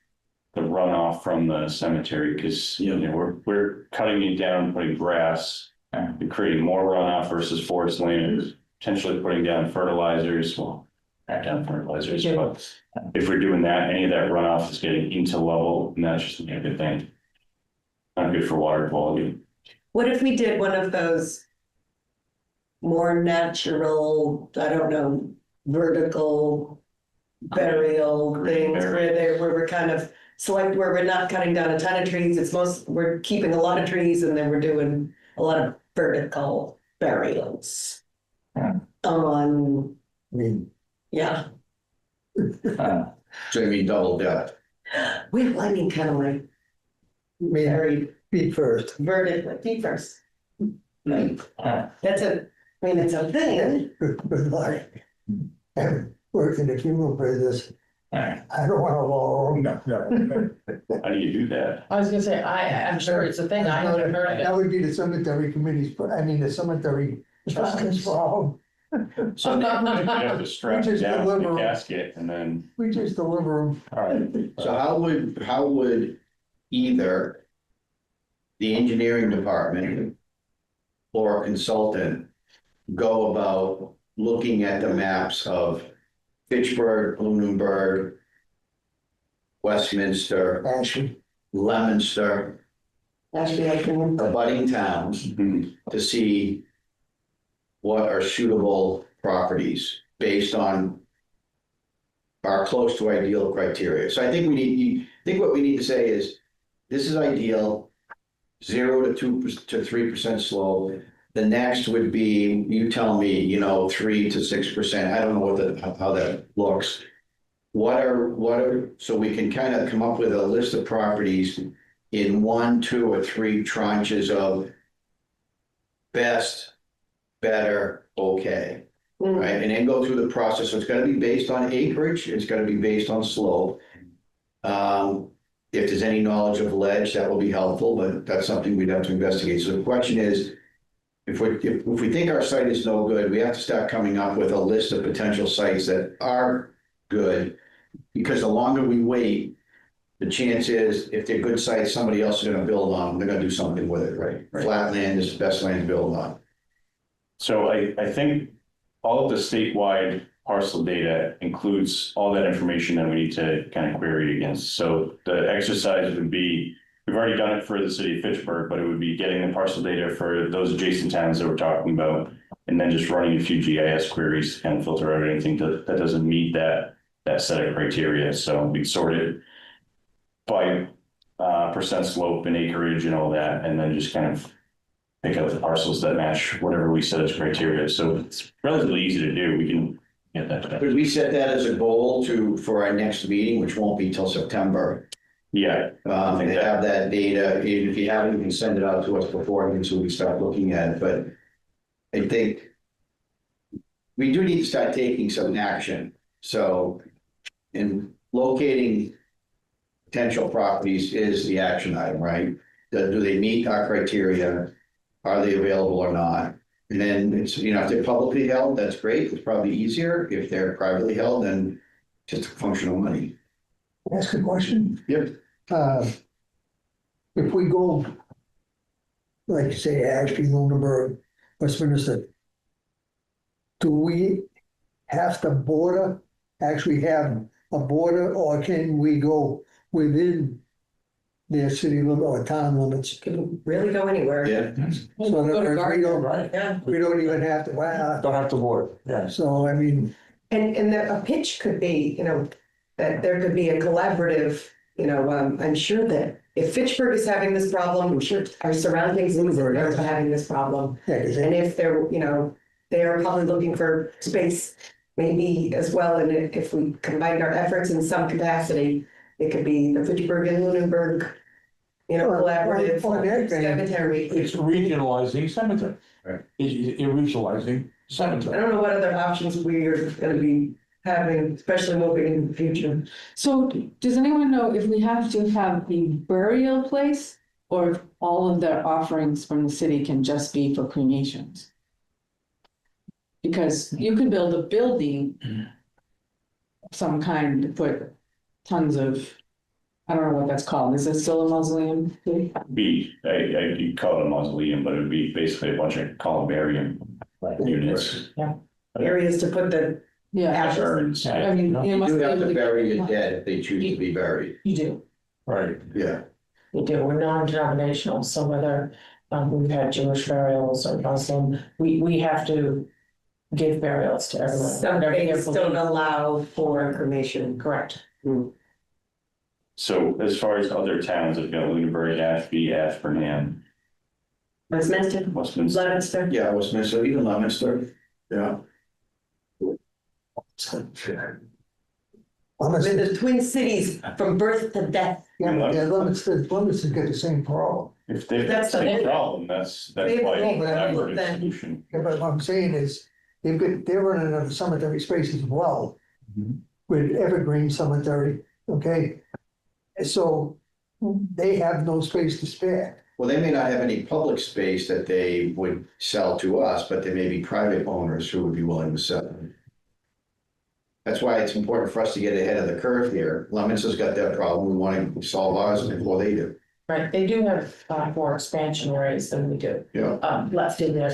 Speaker 7: the runoff from the cemetery, because you know, we're cutting it down, putting grass, and creating more runoff versus forest land, potentially putting down fertilizers. Well, not down fertilizers, but if we're doing that, any of that runoff is getting into level, and that's just a good thing. Not good for water quality.
Speaker 6: What if we did one of those more natural, I don't know, vertical burial
Speaker 7: Green
Speaker 6: things where we're kind of select, where we're not cutting down a ton of trees, we're keeping a lot of trees and then we're doing a lot of vertical burials.
Speaker 3: Yeah.
Speaker 6: On,
Speaker 2: I mean,
Speaker 6: yeah,
Speaker 1: so you mean double depth?
Speaker 6: well, I mean, kind of like buried
Speaker 2: feet first.
Speaker 6: vertically, feet first. Right,
Speaker 3: Uh,
Speaker 6: that's I mean, it's a thing.
Speaker 2: Good luck. Having worked in the funeral business,
Speaker 3: Alright.
Speaker 2: I don't want to lower them.
Speaker 3: No.
Speaker 7: How do you do that?
Speaker 5: I was gonna say, I'm sure it's a thing, I haven't heard of
Speaker 2: That
Speaker 5: it.
Speaker 2: would be the cemetery committee's, the cemetery trustees problem.
Speaker 1: So
Speaker 7: You have to strap it
Speaker 2: just
Speaker 7: down
Speaker 2: deliver
Speaker 7: the
Speaker 2: 'em.
Speaker 7: casket and then,
Speaker 2: We just deliver them.
Speaker 3: Alright.
Speaker 1: So how would either the engineering department or a consultant go about looking at the maps of Fitchburg, Lunenburg, Westminster,
Speaker 2: Ashley,
Speaker 1: Leominster,
Speaker 6: Actually, I can.
Speaker 1: abutting towns to see what are suitable properties based on our close to ideal criteria. So I think I think what we need to say is, this is ideal, 0 to 2 to 3% slope. The next would be, you tell me, 3 to 6%. I don't know how that looks. So we can kind of come up with a list of properties in 1, 2, or 3 tranches of best, better, okay. Right, and then go through the process. So it's gotta be based on acreage, it's gotta be based on slope. If there's any knowledge of ledge, that will be helpful, but that's something we'd have to investigate. So the question is, if we think our site is no good, we have to start coming up with a list of potential sites that are good. Because the longer we wait, the chance is, if they're good sites, somebody else is gonna build on them, they're gonna do something with it, right? Flat land is the best land to build on.
Speaker 7: so I think all of the statewide parcel data includes all that information that we need to kind of query against. So the exercise would be, we've already done it for the city of Fitchburg, but it would be getting the parcel data for those adjacent towns that we're talking about, and then just running a few GIS queries to kind of filter out anything that doesn't meet that set of criteria. So we sort it by percent slope and acreage and all that, and then just kind of pick out the parcels that match whatever we set as criteria. So it's relatively easy to do. We can get that done.
Speaker 1: Could we set that as a goal for our next meeting, which won't be till September?
Speaker 7: Yeah,
Speaker 1: And have that data, if you haven't, you can send it out to us beforehand so we can start looking at it, but I think we do need to start taking some action. So in locating potential properties is the action item, right? do they meet our criteria? Are they available or not? And then it's, if they're publicly held, that's great, it's probably easier. If they're privately held, then just functional money.
Speaker 2: Ask a question.
Speaker 1: Yep.
Speaker 2: If we go, like say Ashby, Lunenburg, Westminster, do we have to actually have a border, or can we go within their city limit or town limits?
Speaker 6: Can really go anywhere.
Speaker 1: Yeah,
Speaker 2: So in other words,
Speaker 3: Right,
Speaker 6: Yeah,
Speaker 2: we don't even have to, wow.
Speaker 3: don't have to board, yes.
Speaker 2: So I mean,
Speaker 6: and a pitch could be, that there could be a collaborative, I'm sure that if Fitchburg is having this problem, I'm sure our surrounding cities are also having this problem.
Speaker 2: yeah, 'cause
Speaker 6: And if they're probably looking for space maybe as well, and if we combined our efforts in some capacity, it could be the Fitchburg and Lunenburg, collaborative
Speaker 2: Or that thing.
Speaker 6: cemetery.
Speaker 3: It's regionalizing cemetery.
Speaker 1: Right.
Speaker 3: It's regionalizing
Speaker 6: I
Speaker 3: cemetery.
Speaker 6: don't know what other options we're gonna be having, especially moving in the future.
Speaker 4: So does anyone know if we have to have the burial place or if all of their offerings from the city can just be for cremations? Because you could build a building of some kind to put tons of, I don't know what that's called. Is it still a mausoleum?
Speaker 7: You call it a mausoleum, but it would be basically a bunch of columbarium units.
Speaker 6: Areas to put the
Speaker 4: Yeah,
Speaker 6: ashes.
Speaker 7: Urns.
Speaker 4: I mean, you
Speaker 1: you
Speaker 4: must
Speaker 1: do
Speaker 4: be
Speaker 1: have
Speaker 4: able
Speaker 1: to
Speaker 4: to.
Speaker 1: bury your dead if they choose to be buried.
Speaker 5: You do,
Speaker 3: Right.
Speaker 1: Yeah,
Speaker 5: you do, we're non-denominational, so whether, we've had Jewish burials or Muslim, we have to give burials to everyone.
Speaker 6: Some
Speaker 5: whatever their
Speaker 6: things don't
Speaker 5: belief.
Speaker 6: allow for cremation.
Speaker 5: Correct.
Speaker 7: So as far as other towns, I've got Lunenburg, Ashby, Ashburnham,
Speaker 6: Westminster,
Speaker 7: Westminster.
Speaker 6: Leominster.
Speaker 1: yeah, Westminster, even Leominster, yeah.
Speaker 6: With the Twin Cities from birth to death.
Speaker 2: yeah, Leominster's got the same problem.
Speaker 7: If they've got
Speaker 6: That's
Speaker 7: the same
Speaker 6: the-
Speaker 7: problem, that's
Speaker 6: They-
Speaker 7: why
Speaker 6: they-
Speaker 7: collaborative
Speaker 6: then-
Speaker 7: solution.
Speaker 2: Yeah, but what I'm saying is, they're running out of cemetery space as well. With Evergreen Cemetery, okay? So they have no space to spare.
Speaker 1: Well, they may not have any public space that they would sell to us, but there may be private owners who would be willing to sell. That's why it's important for us to get ahead of the curve here. Leominster's got that problem. We want to solve ours before they do.
Speaker 5: Right, they do have, more expansion areas than we do.
Speaker 1: Yeah.
Speaker 5: Left in their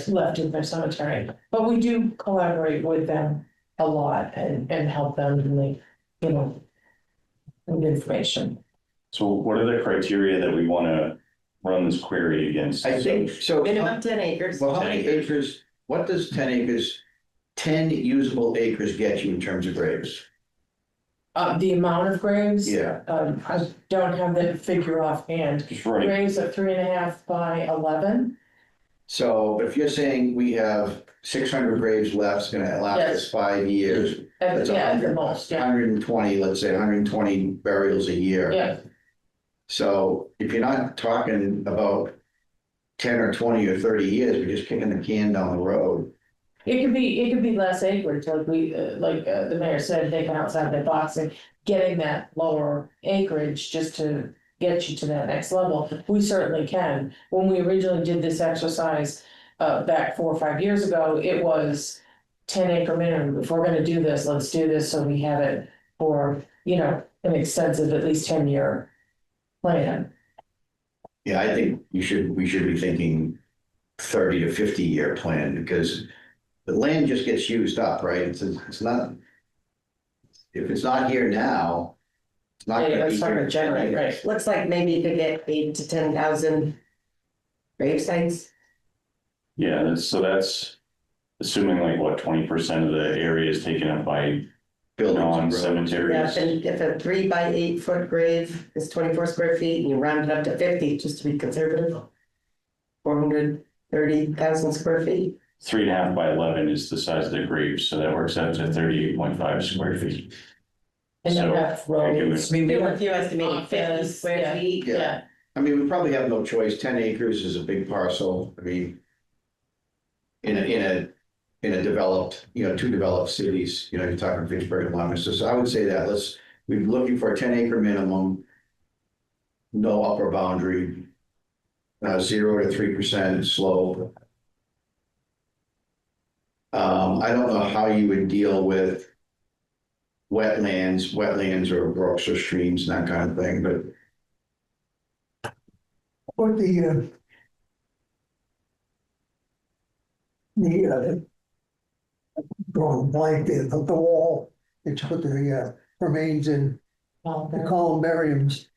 Speaker 5: cemetery, but we do collaborate with them a lot and help them in the, with information.
Speaker 7: So what are the criteria that we want to run this query against?
Speaker 1: I think, so.
Speaker 6: Minimum 10 acres.
Speaker 1: Well, how
Speaker 7: 10
Speaker 1: many
Speaker 7: acres.
Speaker 1: acres, what does 10 acres, 10 usable acres get you in terms of graves?
Speaker 5: The amount of graves.
Speaker 1: Yeah,
Speaker 5: I don't have that figure offhand.
Speaker 7: Just running,
Speaker 5: Graves of 3.5 by 11.
Speaker 1: so if you're saying we have 600 graves left, it's gonna last us
Speaker 5: Yes.
Speaker 1: 5 years. That's
Speaker 5: At the most, yeah,
Speaker 1: 120, let's say 120 burials a year.
Speaker 5: yeah,
Speaker 1: So if you're not talking about 10 or 20 or 30 years, we're just kicking the can down the road.
Speaker 5: it could be less acreage, like the mayor said, taking outside the box and getting that lower acreage just to get you to that next level. We certainly can. When we originally did this exercise, back 4 or 5 years ago, it was 10-acre minimum. If we're gonna do this, let's do this so we have it for, an extensive, at least 10-year plan.
Speaker 1: Yeah, I think we should be thinking 30 to 50-year plan, because the land just gets used up, right? It's not, if it's not here now, it's not gonna be
Speaker 5: It's not
Speaker 1: here.
Speaker 5: gonna
Speaker 1: in 10
Speaker 5: generate,
Speaker 1: years.
Speaker 5: right?
Speaker 6: Looks like maybe you could get 8 to 10,000 grave sites.
Speaker 7: yeah, that's assuming like what, 20% of the area is taken up by
Speaker 1: Buildings and roads.
Speaker 6: Yeah,
Speaker 7: non-cemeteries.
Speaker 6: and if a 3 by 8 foot grave is 24 square feet and you round it up to 50, just to be conservative. 430,000 square feet.
Speaker 7: 3.5 by 11 is the size of the grave, so that works out to 38.5 square feet.
Speaker 5: And
Speaker 7: So,
Speaker 5: then have roads.
Speaker 6: If you estimated 50
Speaker 5: Office,
Speaker 6: square
Speaker 5: yeah.
Speaker 6: feet.
Speaker 5: Yeah,
Speaker 1: I mean, we probably have no choice. 10 acres is a big parcel. I mean, in a developed, 2 developed cities, you're talking Vicksburg and Leominster. So I would say that we're looking for a 10 acre minimum, no upper boundary. 0 to 3% slope. I don't know how you would deal with wetlands or brooks or streams and that kind of thing, but
Speaker 2: Or the drawing blank, the wall, that you put the remains in, the columbariums.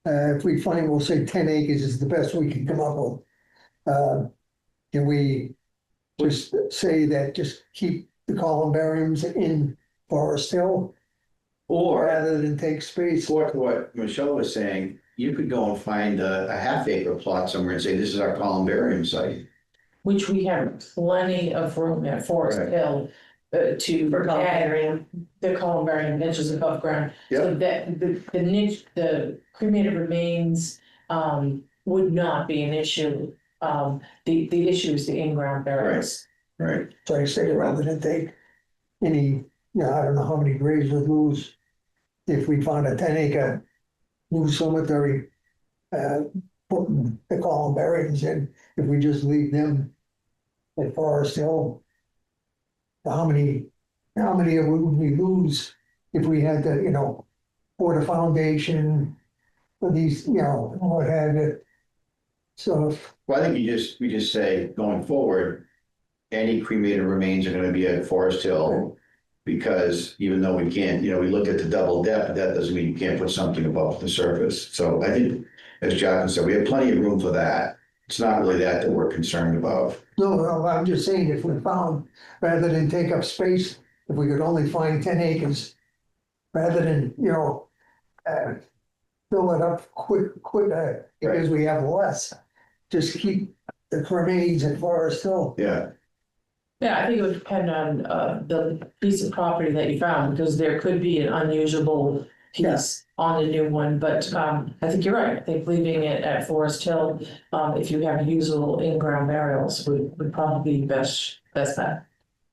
Speaker 2: If we find, we'll say 10 acres is the best we can come up with. Can we just say that, just keep the columbariums in Forest Hill
Speaker 1: or
Speaker 2: rather than take space?
Speaker 1: what Michelle was saying, you could go and find a half-acre plot somewhere and say, this is our columbarium site.
Speaker 5: Which we have plenty of room at Forest
Speaker 1: Right.
Speaker 5: Hill to
Speaker 6: For
Speaker 5: add the columbarium niches above ground. So that the niche, the cremated remains would not be an issue. The issue is the in-ground burials.
Speaker 1: Right.
Speaker 2: So I say rather than take any, I don't know how many graves would lose if we found a 10-acre new cemetery, putting the columbariums in, if we just leave them at Forest Hill. How many would we lose if we had to, pour the foundation for these, what have you. So,
Speaker 1: Well, I think we just say, going forward, any cremated remains are gonna be at Forest Hill. Because even though we can't, we look at the double depth, that doesn't mean you can't put something above the surface. So I think, as Jonathan said, we have plenty of room for that. It's not really that we're concerned about.
Speaker 2: no, I'm just saying, if we found, rather than take up space, if we could only find 10 acres, rather than, fill it up quick, because we have less, just keep the remains at Forest Hill.
Speaker 1: Yeah,
Speaker 5: Yeah, I think it would depend on the piece of property that you found, because there could be an unusable piece on the new one, but I think you're right. I think leaving it at Forest Hill, if you have usable in-ground burials would probably be best bet.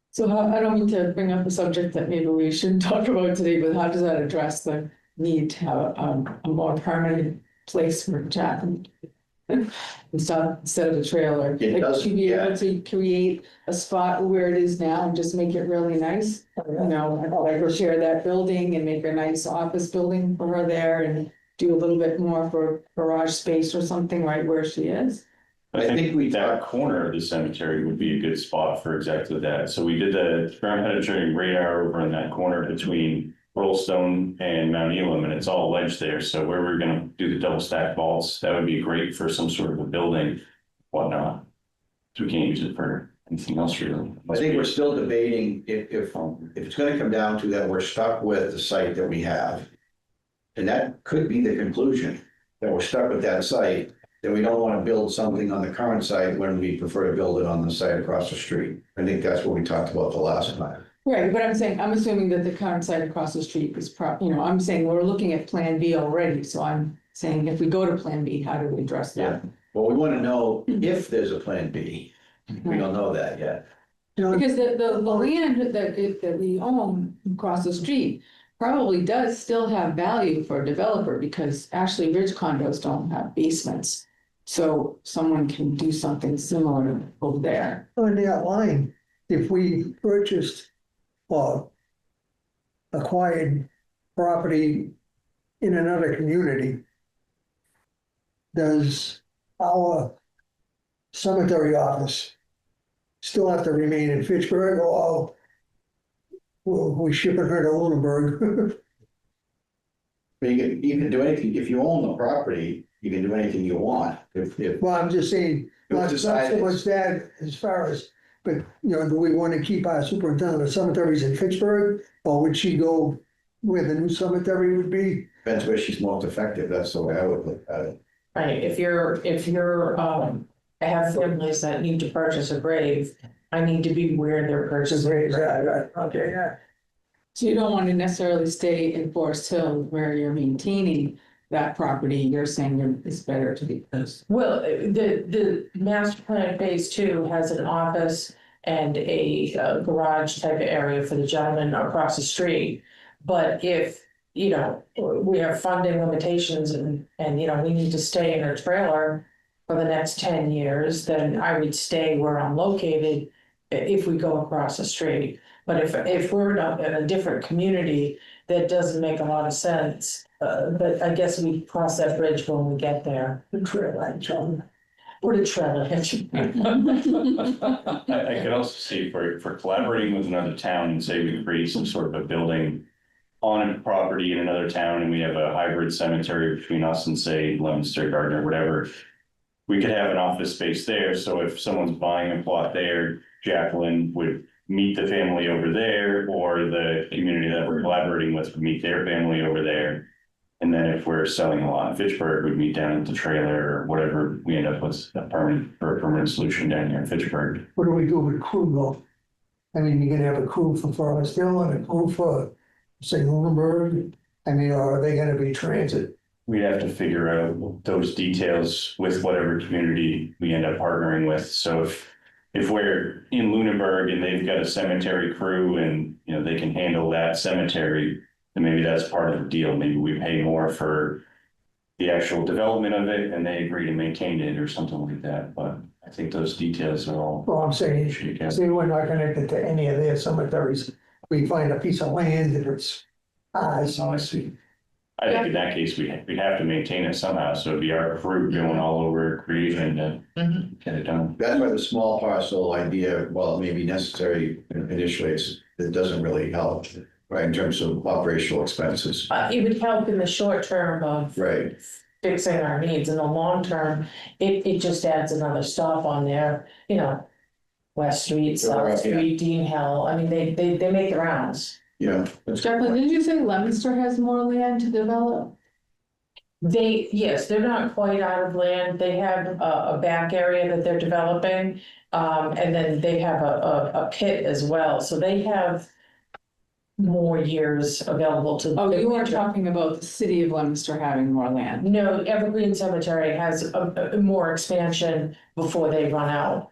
Speaker 4: So I don't mean to bring up a subject that maybe we shouldn't talk about today, but how does that address the need to have a more permanent place for Jack? Instead of a trailer,
Speaker 1: It
Speaker 4: like
Speaker 1: does,
Speaker 4: to be able to create a spot where it is now and just make it really nice. Like her share that building and make a nice office building for her there and do a little bit more for garage space or something right where she is.
Speaker 7: I
Speaker 1: think
Speaker 7: think
Speaker 1: we
Speaker 7: that
Speaker 1: talked-
Speaker 7: corner of the cemetery would be a good spot for exactly that. So we did the ground penetrating radar over in that corner between Rollstone and Mount Elam, and it's all ledge there. So where we're gonna do the double stack vaults, that would be great for some sort of a building, whatnot. So we can't use it for anything else really.
Speaker 1: I think we're still debating if it's gonna come down to that, we're stuck with the site that we have. And that could be the conclusion, that we're stuck with that site, that we don't want to build something on the current site when we prefer to build it on the site across the street. I think that's what we talked about the last time.
Speaker 4: Right, but I'm assuming that the current site across the street is I'm saying we're looking at Plan B already, so I'm saying if we go to Plan B, how do we address that?
Speaker 1: Well, we want to know if there's a plan B. We don't know that yet.
Speaker 4: Because the land that we own across the street probably does still have value for a developer, because Ashley Ridge condos don't have basements. So someone can do something similar over there.
Speaker 2: On that line, if we purchased or acquired property in another community, does our cemetery office still have to remain in Fitchburg, or will we shipping her to Lunenburg?
Speaker 1: But you can do anything, if you own the property, you can do anything you want. If
Speaker 2: Well, I'm just saying, not so much that as far as, but, do we want to keep our superintendent of cemeteries in Fitchburg? Or would she go where the new cemetery would be?
Speaker 1: depends where she's most effective, that's the way I would look at it.
Speaker 5: Right, if you're, I have families that need to purchase a grave, I need to be where they're purchasing.
Speaker 2: Right, okay, yeah.
Speaker 4: So you don't want to necessarily stay in Forest Hill where you're maintaining that property. You're saying it's better to be close.
Speaker 5: Well, the master plan phase 2 has an office and a garage type of area for the gentleman across the street. But if, we have funding limitations and we need to stay in a trailer, for the next 10 years, then I would stay where I'm located if we go across the street. But if we're in a different community, that doesn't make a lot of sense. But I guess we cross that bridge when we get there.
Speaker 2: The trail edge on.
Speaker 5: Put a trailhead.
Speaker 7: I could also see for collaborating with another town and say we create some sort of a building on a property in another town and we have a hybrid cemetery between us and say Leominster, Gardner, whatever. We could have an office space there, so if someone's buying a plot there, Jacqueline would meet the family over there, or the community that we're collaborating with would meet their family over there. And then if we're selling a lot in Fitchburg, we'd meet down at the trailer or whatever, we end up with a permanent solution down here in Fitchburg.
Speaker 2: What do we do with crew though? I mean, you're gonna have a crew for Forest Hill and a crew for, say, Lunenburg. I mean, or are they gonna be transit?
Speaker 7: We'd have to figure out those details with whatever community we end up partnering with. So if we're in Lunenburg and they've got a cemetery crew and, you know, they can handle that cemetery, then maybe that's part of the deal. Maybe we pay more for the actual development of it and they agree to maintain it or something like that. But I think those details are all.
Speaker 2: Well, I'm saying, see, we're not connected to any of their cemeteries. We find a piece of land that it's ours.
Speaker 7: I see. I think in that case, we'd have to maintain it somehow. So it'd be our crew going all over creation to get it done.
Speaker 1: That's why the small parcel idea, while it may be necessary initially, it doesn't really help, right, in terms of operational expenses.
Speaker 5: It would help in the short term of
Speaker 1: Right.
Speaker 5: fixing our needs. In the long term, it just adds another stop on there, you know. West Street, South Street, Dean Hill, I mean, they make the rounds.
Speaker 1: Yeah.
Speaker 4: Jacqueline, didn't you say Leominster has more land to develop?
Speaker 5: Yes, they're not quite out of land, they have a back area that they're developing. And then they have a pit as well, so they have more years available to.
Speaker 4: Oh, you are talking about the city of Leominster having more land.
Speaker 5: No, Evergreen Cemetery has a more expansion before they run out.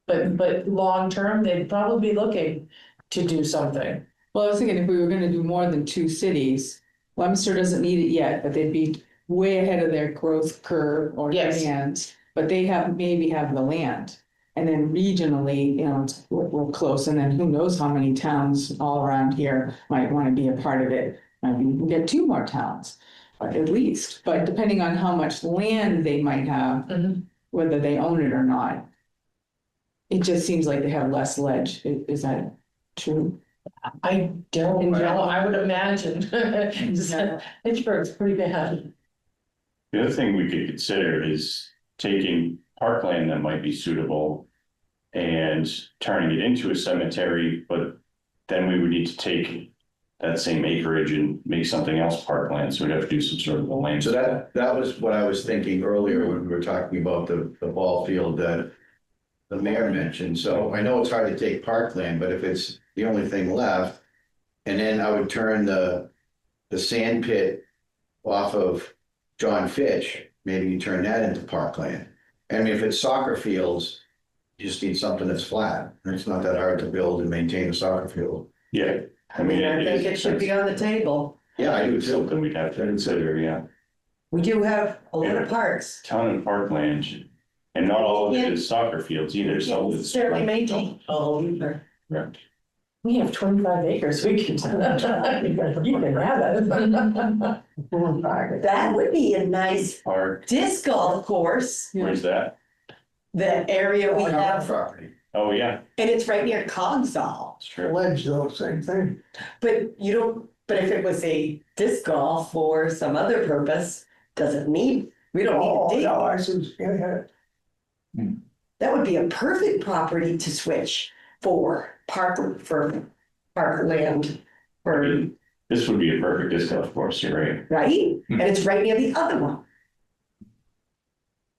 Speaker 5: But long-term, they'd probably be looking to do something.
Speaker 4: Well, I was thinking if we were gonna do more than 2 cities, Leominster doesn't need it yet, but they'd be way ahead of their growth curve or
Speaker 5: Yes.
Speaker 4: demand. But they maybe have the land. And then regionally, you know, we're close, and then who knows how many towns all around here might want to be a part of it. Maybe we can get 2 more towns, at least, but depending on how much land they might have, whether they own it or not. It just seems like they have less ledge. Is that true?
Speaker 5: I don't
Speaker 4: In
Speaker 5: know,
Speaker 4: general.
Speaker 5: I would imagine. Pittsburgh's pretty bad.
Speaker 7: The other thing we could consider is taking parkland that might be suitable and turning it into a cemetery, but then we would need to take that same acreage and make something else parkland, so we'd have to do some sort of a land.
Speaker 1: So that was what I was thinking earlier when we were talking about the ball field that the mayor mentioned. So I know it's hard to take parkland, but if it's the only thing left, and then I would turn the sand pit off of John Fitch, maybe you turn that into parkland. I mean, if it's soccer fields, you just need something that's flat. And it's not that hard to build and maintain a soccer field.
Speaker 7: Yeah,
Speaker 6: I mean, I think it should be on the table.
Speaker 1: Yeah, I do
Speaker 7: It's
Speaker 1: too.
Speaker 7: something we'd have to consider, yeah.
Speaker 6: We do have a lot of parks.
Speaker 7: Town and parkland, and not all of it is soccer fields either, some of it's.
Speaker 6: Certainly maintain all either.
Speaker 7: Correct.
Speaker 5: We have 25 acres, we can. You can have it.
Speaker 6: That would be a nice
Speaker 7: Park,
Speaker 6: disc golf course,
Speaker 7: where's that?
Speaker 6: the area we
Speaker 1: On our
Speaker 6: have,
Speaker 1: property.
Speaker 7: Oh, yeah,
Speaker 6: and it's right near Cogsall.
Speaker 7: it's true.
Speaker 2: Ledge though, same thing.
Speaker 6: But you don't, but if it was a disc golf for some other purpose, doesn't need, we don't
Speaker 2: Oh,
Speaker 6: need
Speaker 2: no,
Speaker 6: to
Speaker 2: I
Speaker 6: dig.
Speaker 2: see, yeah.
Speaker 6: That would be a perfect property to switch for parkland, for,
Speaker 7: This would be a perfect disc golf course, you're right.
Speaker 6: right? And it's right near the other one.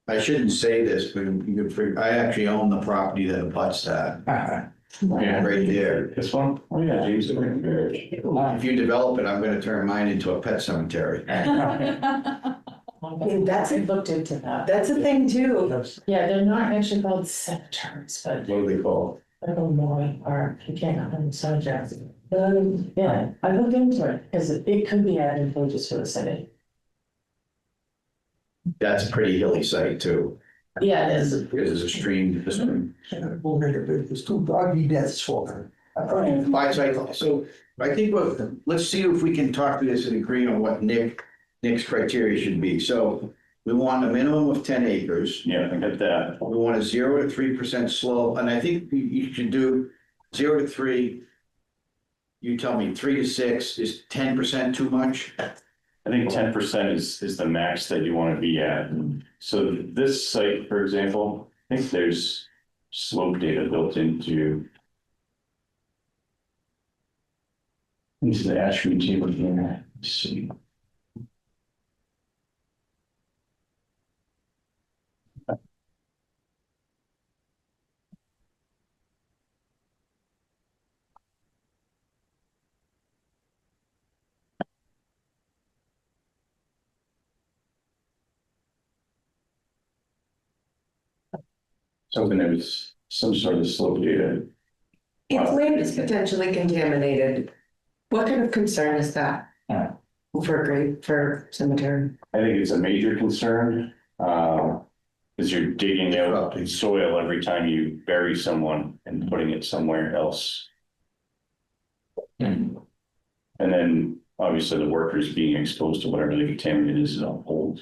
Speaker 1: I shouldn't say this, but you could figure, I actually own the property that abuts that,
Speaker 7: Yeah.
Speaker 1: right there.
Speaker 7: This one? Oh, yeah, James.
Speaker 1: If you develop it, I'm gonna turn mine into a pet cemetery.
Speaker 6: That's
Speaker 5: I
Speaker 6: a,
Speaker 5: looked into that.
Speaker 6: that's a thing too.
Speaker 5: Yeah, they're not actually called cemeteries, but
Speaker 1: What do they call
Speaker 5: I don't know, or you can't have them cemeteries. Yeah, I looked into it, because it could be advantageous for the city.
Speaker 1: it? That's a pretty hilly site too.
Speaker 5: Yeah, it is.
Speaker 1: There's a stream, this one.
Speaker 2: There's two doggy deaths for
Speaker 1: So I think, let's see if we can talk to this and agree on what Nick's criteria should be. So we want a minimum of 10 acres.
Speaker 7: Yeah, I got that.
Speaker 1: We want a 0 to 3% slope, and I think you should do 0 to 3. You tell me 3 to 6, is 10% too much?
Speaker 7: I think 10% is the max that you want to be at. So this site, for example, I think there's slope data built into. This is the Ashby table here. Let's see. Something that was some sort of slope data.
Speaker 6: If land is potentially contaminated, what kind of concern is that?
Speaker 3: Yeah.
Speaker 6: For cemetery?
Speaker 7: I think it's a major concern, because you're digging out soil every time you bury someone and putting it somewhere else. And then obviously the workers being exposed to whatever the contaminant is a whole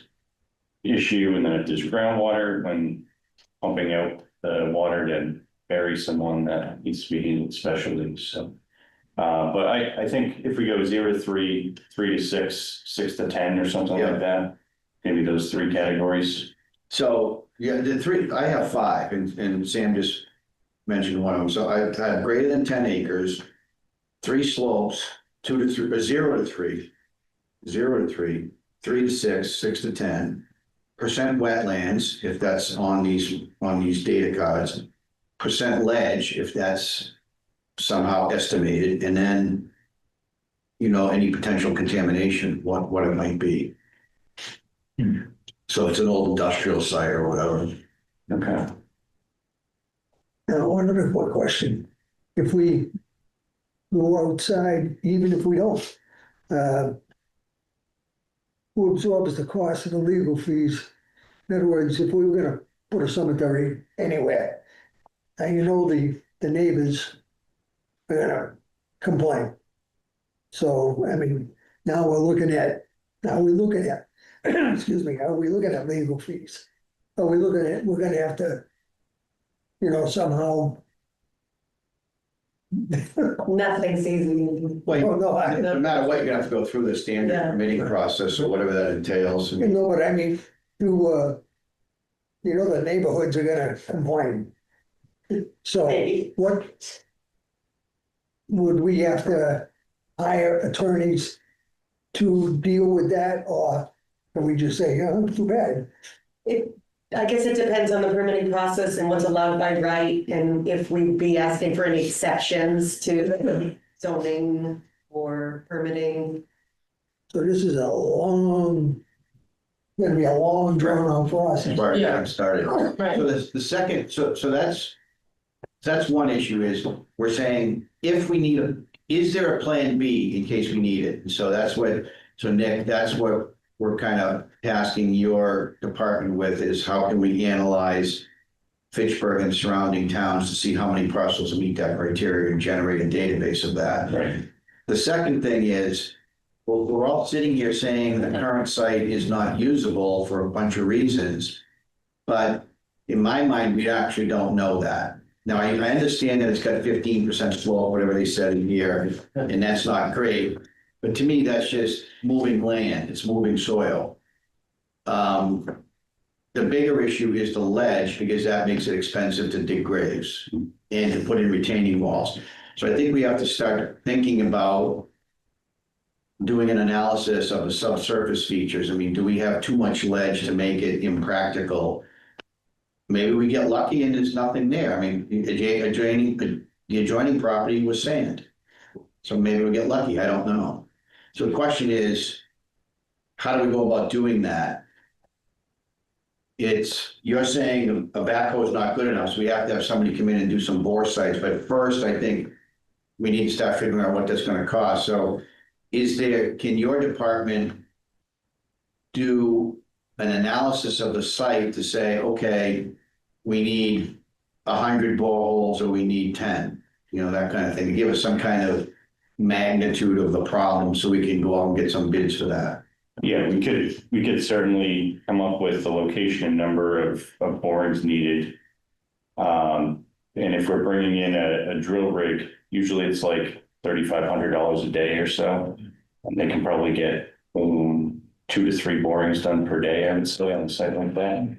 Speaker 7: issue. And then if there's groundwater, when pumping out the water to bury someone, that needs to be handled specially. So, but I think if we go 0 to 3, 3 to 6, 6 to 10 or something like that, maybe those 3 categories.
Speaker 1: So, yeah, the 3, I have 5, and Sam just mentioned one of them. So I've had greater than 10 acres, 3 slopes, 2 to 3, or 0 to 3, 0 to 3, 3 to 6, 6 to 10%, wetlands, if that's on these data cards, percent ledge, if that's somehow estimated, and then, any potential contamination, what it might be. So it's an old industrial site or whatever.
Speaker 7: Okay.
Speaker 2: Now, one other quick question. If we go outside, even if we don't, who absorbs the cost of the legal fees? In other words, if we were gonna put a cemetery anywhere, and the neighbors are gonna complain. So, I mean, now we're looking at, excuse me, are we looking at legal fees? Are we looking at, we're gonna have to, somehow.
Speaker 6: Nothing's easy.
Speaker 1: Well,
Speaker 2: No,
Speaker 1: no matter what, you're gonna have to go through the standard
Speaker 6: Yeah.
Speaker 1: permitting process or whatever that entails.
Speaker 2: but I mean, the neighborhoods are gonna complain. So what? Would we have to hire attorneys to deal with that, or can we just say, oh, too bad?
Speaker 6: I guess it depends on the permitting process and what's allowed by right, and if we'd be asking for any exceptions to zoning or permitting.
Speaker 2: So this is gonna be a long drawn out process.
Speaker 1: Right,
Speaker 5: Yeah.
Speaker 1: I'm started.
Speaker 5: Right.
Speaker 1: So the second, so that's one issue is we're saying if we need is there a plan B in case we need it? And so Nick, that's what we're kind of tasking your department with is how can we analyze Fitchburg and surrounding towns to see how many parcels meet that criteria and generate a database of that.
Speaker 7: Right.
Speaker 1: The second thing is, well, we're all sitting here saying the current site is not usable for a bunch of reasons. But in my mind, we actually don't know that. Now, I understand that it's got 15% slope, whatever they said in here, and that's not great. But to me, that's just moving land, it's moving soil. The bigger issue is the ledge, because that makes it expensive to dig graves and to put in retaining walls. So I think we have to start thinking about doing an analysis of the subsurface features. I mean, do we have too much ledge to make it impractical? Maybe we get lucky and there's nothing there. I mean, the adjoining property was sand. So maybe we get lucky, I don't know. So the question is, how do we go about doing that? You're saying a backhoe is not good enough, so we have to have somebody come in and do some bore sites. But first, I think we need to start figuring out what that's gonna cost. So can your department do an analysis of the site to say, okay, we need 100 boreholes or we need 10, you know, that kind of thing, to give us some kind of magnitude of the problem so we can go out and get some bids for that.
Speaker 7: Yeah, we could certainly come up with the location and number of borings needed. And if we're bringing in a drill rig, usually it's like $3,500 a day or so. And they can probably get 2 to 3 borings done per day, I would say, on a site like that.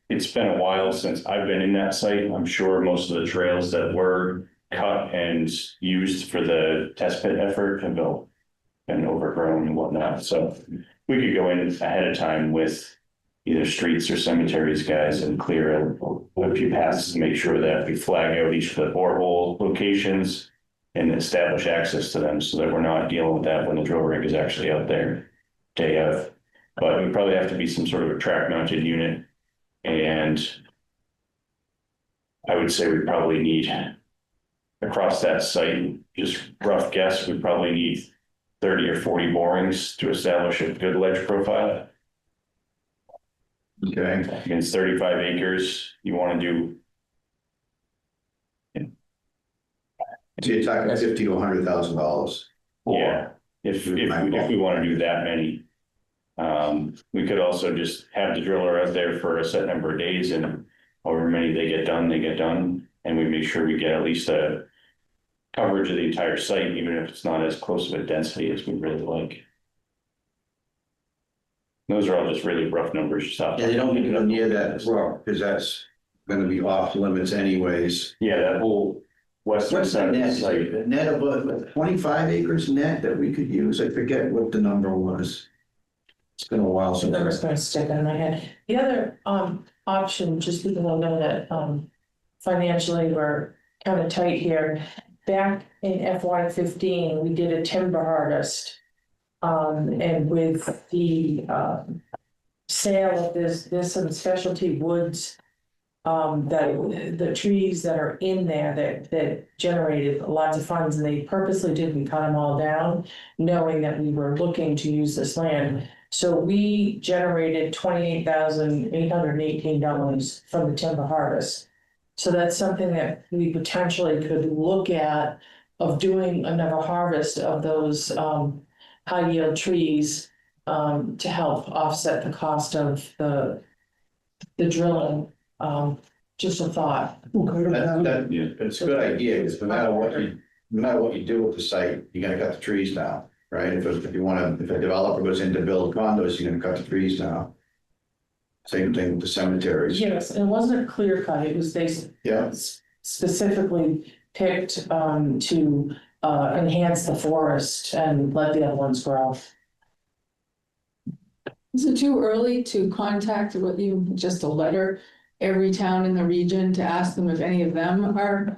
Speaker 7: It's been a while since I've been in that site. I'm sure most of the trails that were cut and used for the test pit effort have been overgrown and whatnot. So we could go in ahead of time with either streets or cemeteries guys and clear a few paths to make sure that we flag out each of the borehole locations and establish access to them so that we're not dealing with that when the drill rig is actually out there day of. But it would probably have to be some sort of a track mounted unit. And I would say we probably need, across that site, just rough guess, we probably need 30 or 40 borings to establish a good ledge profile.
Speaker 1: Okay.
Speaker 7: Against 35 acres, you want to do.
Speaker 1: So you're talking $50,000 to $100,000.
Speaker 7: Yeah, if we want to do that many. We could also just have the driller out there for a set number of days, and however many they get done, and we make sure we get at least a coverage of the entire site, even if it's not as close of a density as we really like. Those are all just really rough numbers.
Speaker 1: Yeah, they don't need to go near that brook because that's going to be off limits anyways.
Speaker 7: Yeah, that whole western
Speaker 1: What's the
Speaker 7: side of the
Speaker 1: net?
Speaker 7: site.
Speaker 1: Net of 25 acres net that we could use? I forget what the number was. It's been a while
Speaker 5: The
Speaker 1: since.
Speaker 5: number's gonna stick in my head. The other option, just because I know that financially we're kind of tight here. Back in FY15, we did a timber harvest. And with the sale of there's some specialty woods. That the trees that are in there that generated lots of funds, and they purposely didn't cut them all down, knowing that we were looking to use this land. So we generated $28,818 from the timber harvest. So that's something that we potentially could look at of doing another harvest of those high yield trees to help offset the cost of the drilling. Just a thought.
Speaker 1: It's a good idea because no matter what you do with the site, you're going to cut the trees down, right? If a developer goes in to build condos, you're going to cut the trees down. Same thing with the cemeteries.
Speaker 5: Yes, it wasn't a clear cut. It was specifically picked to enhance the forest and let the other ones grow.
Speaker 4: Is it too early to contact with you, just a letter, every town in the region to ask them if any of them are,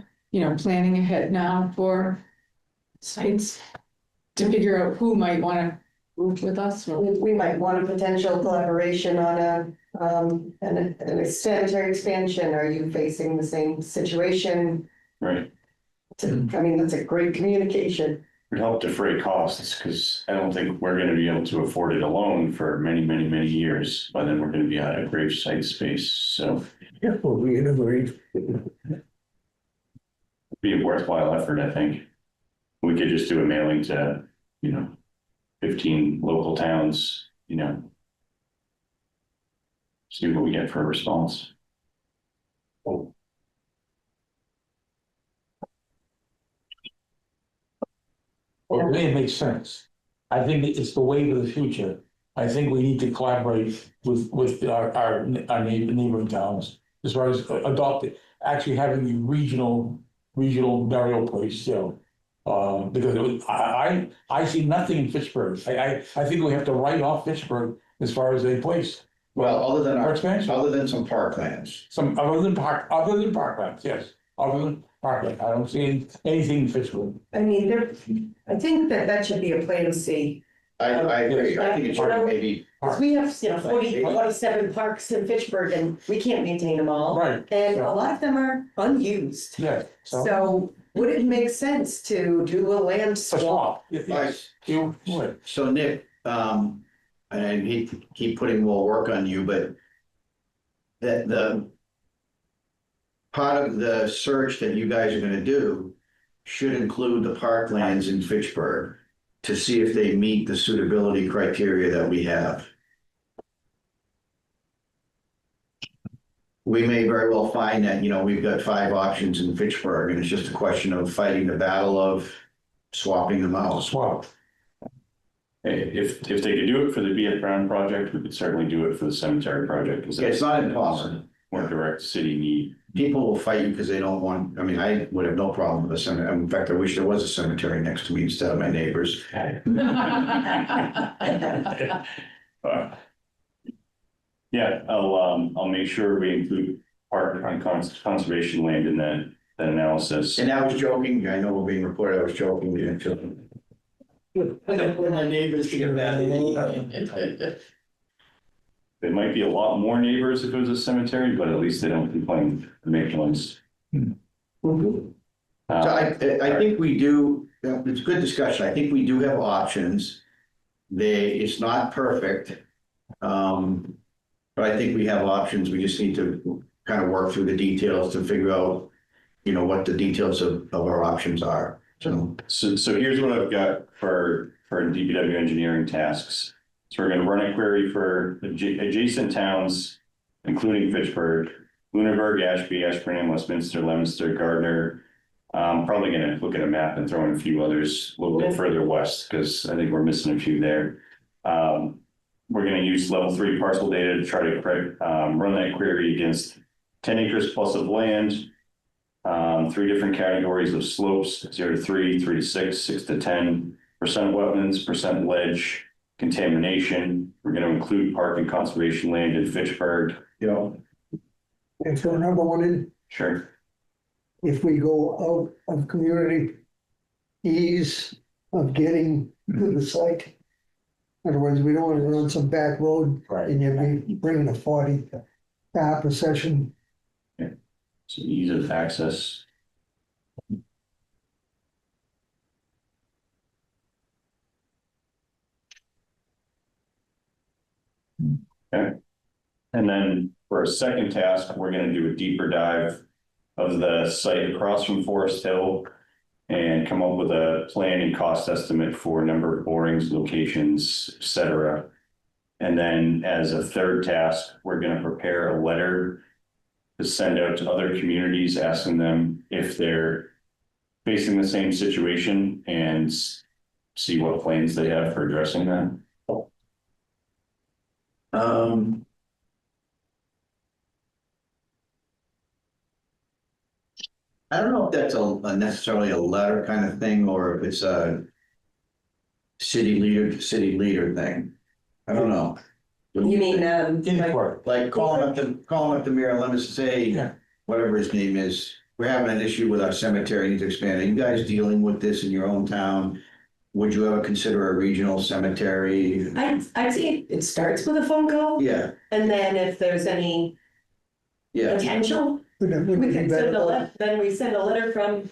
Speaker 4: planning ahead now for sites? To figure out who might want to move with us?
Speaker 6: We might want a potential collaboration on an cemetery expansion. Are you facing the same situation?
Speaker 7: Right.
Speaker 6: I mean, that's a great communication.
Speaker 7: Would help defray costs because I don't think we're going to be able to afford it alone for many, many, many years. By then we're going to be out of grave site space. So
Speaker 2: Yeah, well, we agree.
Speaker 7: it'd be a worthwhile effort, I think. We could just do a mailing to, 15 local towns, see what we get for a response.
Speaker 3: Well, to me, it makes sense. I think it's the wave of the future. I think we need to collaborate with our neighboring towns as far as adopting, actually having the regional burial place, because I see nothing in Fitchburg. I think we have to write off Fitchburg as far as a place.
Speaker 1: Well, other than some parklands.
Speaker 3: Some other than parklands, yes, other than parkland. I don't see anything in Fitchburg.
Speaker 6: I mean, I think that should be a plan C.
Speaker 1: I agree. I think it should maybe.
Speaker 6: We have, 47 parks in Fitchburg and we can't maintain them all.
Speaker 3: Right.
Speaker 6: And a lot of them are unused.
Speaker 3: Yeah.
Speaker 6: So would it make sense to do a land swap?
Speaker 3: Yes, you would.
Speaker 1: So Nick, and I hate to keep putting more work on you, but that the part of the search that you guys are gonna do should include the parklands in Fitchburg to see if they meet the suitability criteria that we have. We may very well find that, we've got 5 options in Fitchburg, and it's just a question of fighting the battle of swapping them out.
Speaker 3: Swap.
Speaker 7: If they could do it for the B.F. Brown project, we could certainly do it for the cemetery project, because
Speaker 1: It's not impossible.
Speaker 7: more direct city need.
Speaker 1: People will fight you because they don't want, I mean, I would have no problem with a cemetery. In fact, I wish there was a cemetery next to me instead of my neighbors.
Speaker 7: Yeah, I'll make sure we include park on conservation land in that analysis.
Speaker 1: And I was joking, I know we're being recorded, I was joking. My neighbors to get mad.
Speaker 7: There might be a lot more neighbors if it was a cemetery, but at least they don't complain, the main ones.
Speaker 1: So I think we do, it's a good discussion. I think we do have options. It's not perfect. But I think we have options. We just need to kind of work through the details to figure out, what the details of our options are. So
Speaker 7: here's what I've got for DPW engineering tasks. So we're gonna run a query for adjacent towns, including Fitchburg, Lunenburg, Ashby, Ashburnham, Westminster, Leominster, Gardner. Probably gonna look at a map and throw in a few others a little bit further west, because I think we're missing a few there. We're gonna use level 3 parcel data to try to run that query against 10 acres plus of land, 3 different categories of slopes, 0 to 3, 3 to 6, 6 to 10%, wetlands, percent ledge, contamination. We're gonna include park and conservation land in Fitchburg.
Speaker 2: And so number one in,
Speaker 7: Sure.
Speaker 2: if we go out of community, ease of getting to the site. In other words, we don't want to run some back road and you'd be bringing a 40 car procession.
Speaker 7: So ease of access. Okay. And then for a second task, we're gonna do a deeper dive of the site across from Forest Hill and come up with a plan and cost estimate for number of borings, locations, et cetera. And then as a third task, we're gonna prepare a letter to send out to other communities, asking them if they're facing the same situation and see what plans they have for addressing that.
Speaker 1: I don't know if that's a necessarily a letter kind of thing, or if it's a city leader to city leader thing. I don't know.
Speaker 6: You mean,
Speaker 1: Like calling up the mayor and let us say,
Speaker 3: Yeah.
Speaker 1: whatever his name is, we're having an issue with our cemetery, needs to expand. Are you guys dealing with this in your own town? Would you ever consider a regional cemetery?
Speaker 8: I'd say it starts with a phone call,
Speaker 1: Yeah,
Speaker 8: and then if there's any
Speaker 1: yeah,
Speaker 8: potential,
Speaker 2: Wouldn't
Speaker 8: we
Speaker 2: it be
Speaker 8: can
Speaker 2: better?
Speaker 8: send a letter, then we send a letter from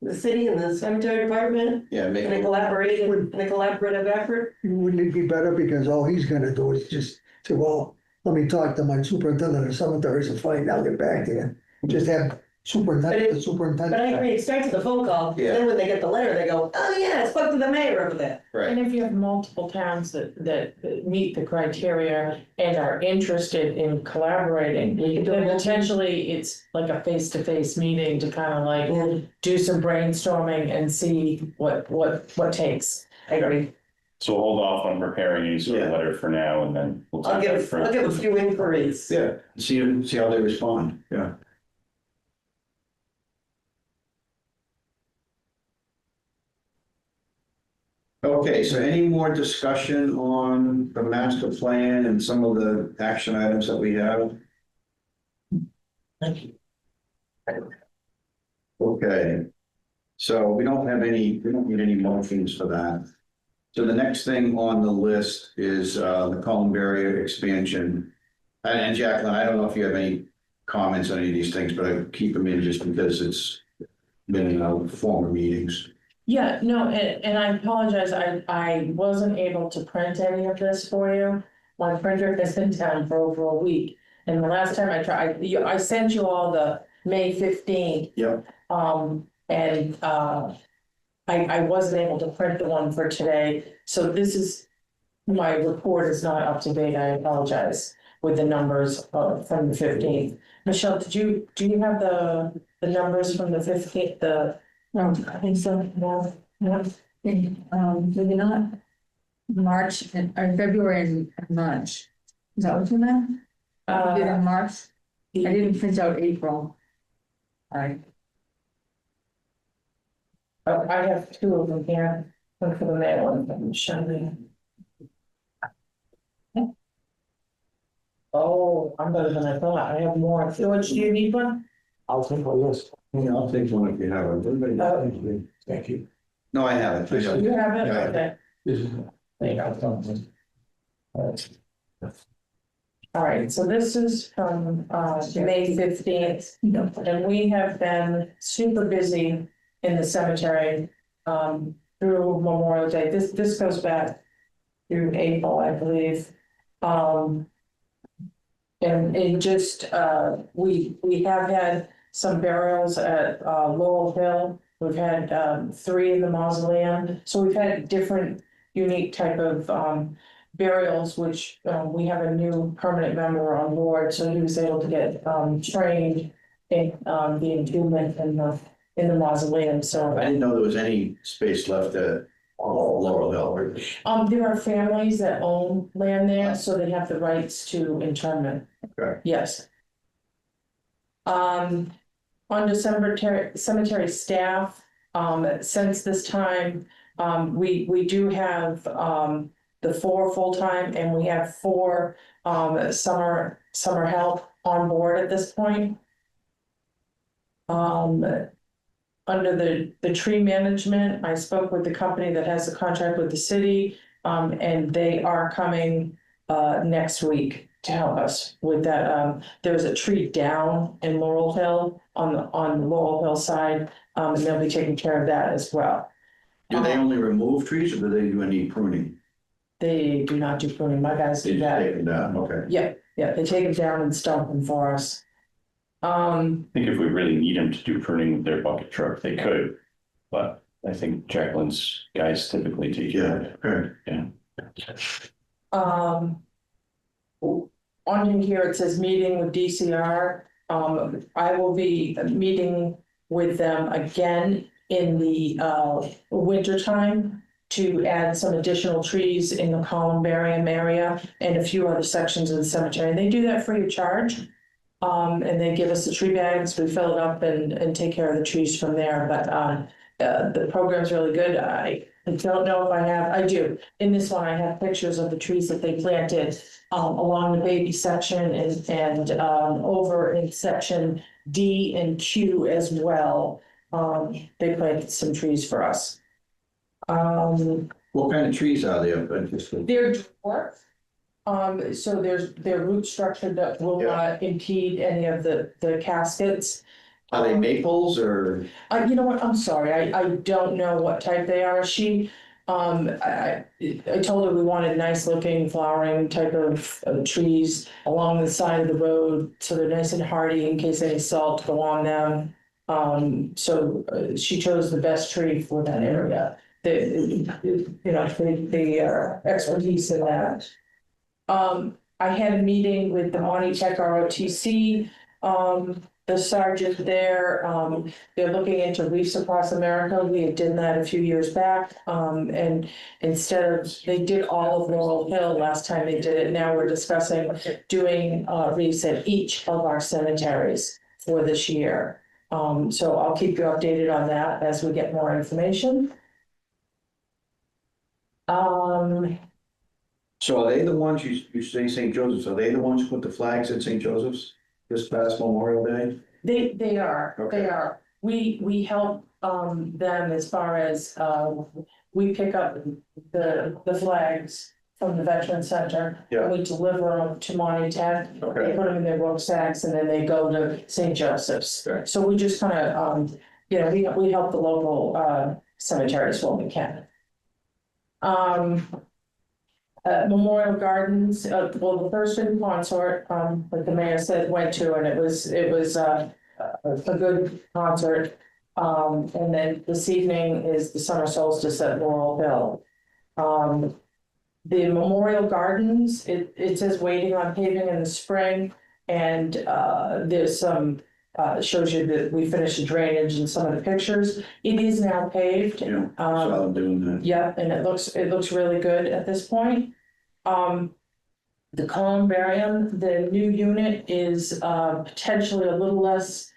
Speaker 8: the city and the cemetery department
Speaker 1: yeah,
Speaker 8: in a
Speaker 1: maybe.
Speaker 8: collaborative effort.
Speaker 2: Wouldn't it be better, because all he's gonna do is just say, well, let me talk to my superintendent of cemeteries and find out, get back to you. Just have superintendent, the superintendent.
Speaker 8: But I agree, it starts with a phone call,
Speaker 1: Yeah.
Speaker 8: then when they get the letter, they go, oh yeah, I spoke to the mayor over there.
Speaker 5: And
Speaker 1: Right,
Speaker 5: if you have multiple towns that meet the criteria and are interested in collaborating, then potentially it's like a face-to-face meeting to kind of like do some brainstorming and see what takes.
Speaker 8: I agree.
Speaker 7: So hold off on preparing any sort of
Speaker 1: Yeah.
Speaker 7: letter for now, and then we'll
Speaker 8: I'll
Speaker 7: talk about it
Speaker 8: give a few inquiries.
Speaker 1: yeah, see how they respond, yeah. Okay, so any more discussion on the master plan and some of the action items that we have? Okay, so we don't need any motions for that. So the next thing on the list is the Columbia expansion. And Jacqueline, I don't know if you have any comments on any of these things, but I keep them in just because it's been in former meetings.
Speaker 5: Yeah, no, and I apologize, I wasn't able to print any of this for you. My printer has been down for over a week, and the last time I tried, I sent you all the May 15th.
Speaker 1: Yep.
Speaker 5: And I wasn't able to print the one for today, so this is, my report is not up to date, I apologize with the numbers from the 15th. Michelle, do you have the numbers from the 15th,
Speaker 4: No, I think so, no, no, maybe not. March or February and March. Is that what you meant? You did in March? I didn't print out April. I
Speaker 5: have two of them here, one for the mail, one for Michelle. Oh, I'm better than I thought, I have more. George, do you need one?
Speaker 3: I'll take one, yes.
Speaker 1: Yeah, I'll take one if you have it.
Speaker 3: Thank you.
Speaker 1: No, I haven't. I
Speaker 5: You
Speaker 1: don't.
Speaker 5: have it,
Speaker 1: Yeah.
Speaker 5: okay.
Speaker 3: This is.
Speaker 5: There you go. All right, so this is from May 15th, and we have been super busy in the cemetery through Memorial Day. This goes back through April, I believe. And it just we have had some burials at Laurel Hill. We've had 3 in the mausoleum, so we've had different unique type of burials, which we have a new permanent member on board, so he was able to get trained in the entombment in the mausoleum, so.
Speaker 1: I didn't know there was any space left at Laurel Hill.
Speaker 5: There are families that own land there, so they have the rights to internment.
Speaker 1: Okay.
Speaker 5: Yes. On cemetery staff, since this time, we do have the 4 full-time, and we have 4 summer help on board at this point. Under the tree management, I spoke with the company that has a contract with the city, and they are coming next week to help us with that. There's a tree down in Laurel Hill on the Laurel Hill side, and they'll be taking care of that as well.
Speaker 1: Do they only remove trees or do they do any pruning?
Speaker 5: They do not do pruning, my guys
Speaker 1: They
Speaker 5: do
Speaker 1: just
Speaker 5: that.
Speaker 1: take them down, okay.
Speaker 5: Yeah, they take them down and stump them for us.
Speaker 7: I think if we really need them to do pruning with their bucket truck, they could. But I think Jacqueline's guys typically take care of it.
Speaker 1: Okay.
Speaker 5: On here, it says meeting with DCR. I will be meeting with them again in the winter time to add some additional trees in the columbarium area and a few other sections of the cemetery. They do that free of charge. And they give us the tree bags, we fill it up and take care of the trees from there, but the program's really good. I don't know if I do. In this one, I have pictures of the trees that they planted along the baby section and over in section D and Q as well. They planted some trees for us.
Speaker 1: What kind of trees are there?
Speaker 5: They're dwarf. So their root structure that will not impede any of the caskets.
Speaker 1: Are they maples or?
Speaker 5: You know what, I'm sorry, I don't know what type they are. I told her we wanted nice looking flowering type of trees along the side of the road, so they're nice and hardy in case any salt go on them. So she chose the best tree for that area. The expertise in that. I had a meeting with the Monty Tech ROTC, the sergeant there. They're looking into reefs across America. We had done that a few years back. And they did all of Laurel Hill last time they did it. Now we're discussing doing reefs at each of our cemeteries for this year. So I'll keep you updated on that as we get more information.
Speaker 1: So are they the ones, you say St. Joseph's, are they the ones who put the flags at St. Joseph's this past Memorial Day?
Speaker 5: They are,
Speaker 1: Okay.
Speaker 5: they are. We help them as far as we pick up the flags from the Veteran Center.
Speaker 1: Yeah.
Speaker 5: We deliver them to Monty Tech. They
Speaker 1: Okay.
Speaker 5: put them in their rucksacks and then they go to St. Joseph's.
Speaker 1: Okay.
Speaker 5: So we just kind of, we help the local cemeteries for we can. Memorial Gardens, well, the first in concert, like the mayor said, went to, and it was a good concert. And then this evening is the summer solstice at Laurel Hill. The Memorial Gardens, it says waiting on paving in the spring, and there's some shows you that we finished the drainage in some of the pictures. It is now paved.
Speaker 1: Yeah, saw them doing that.
Speaker 5: Yeah, and it looks really good at this point. The columbarium, the new unit is potentially a little less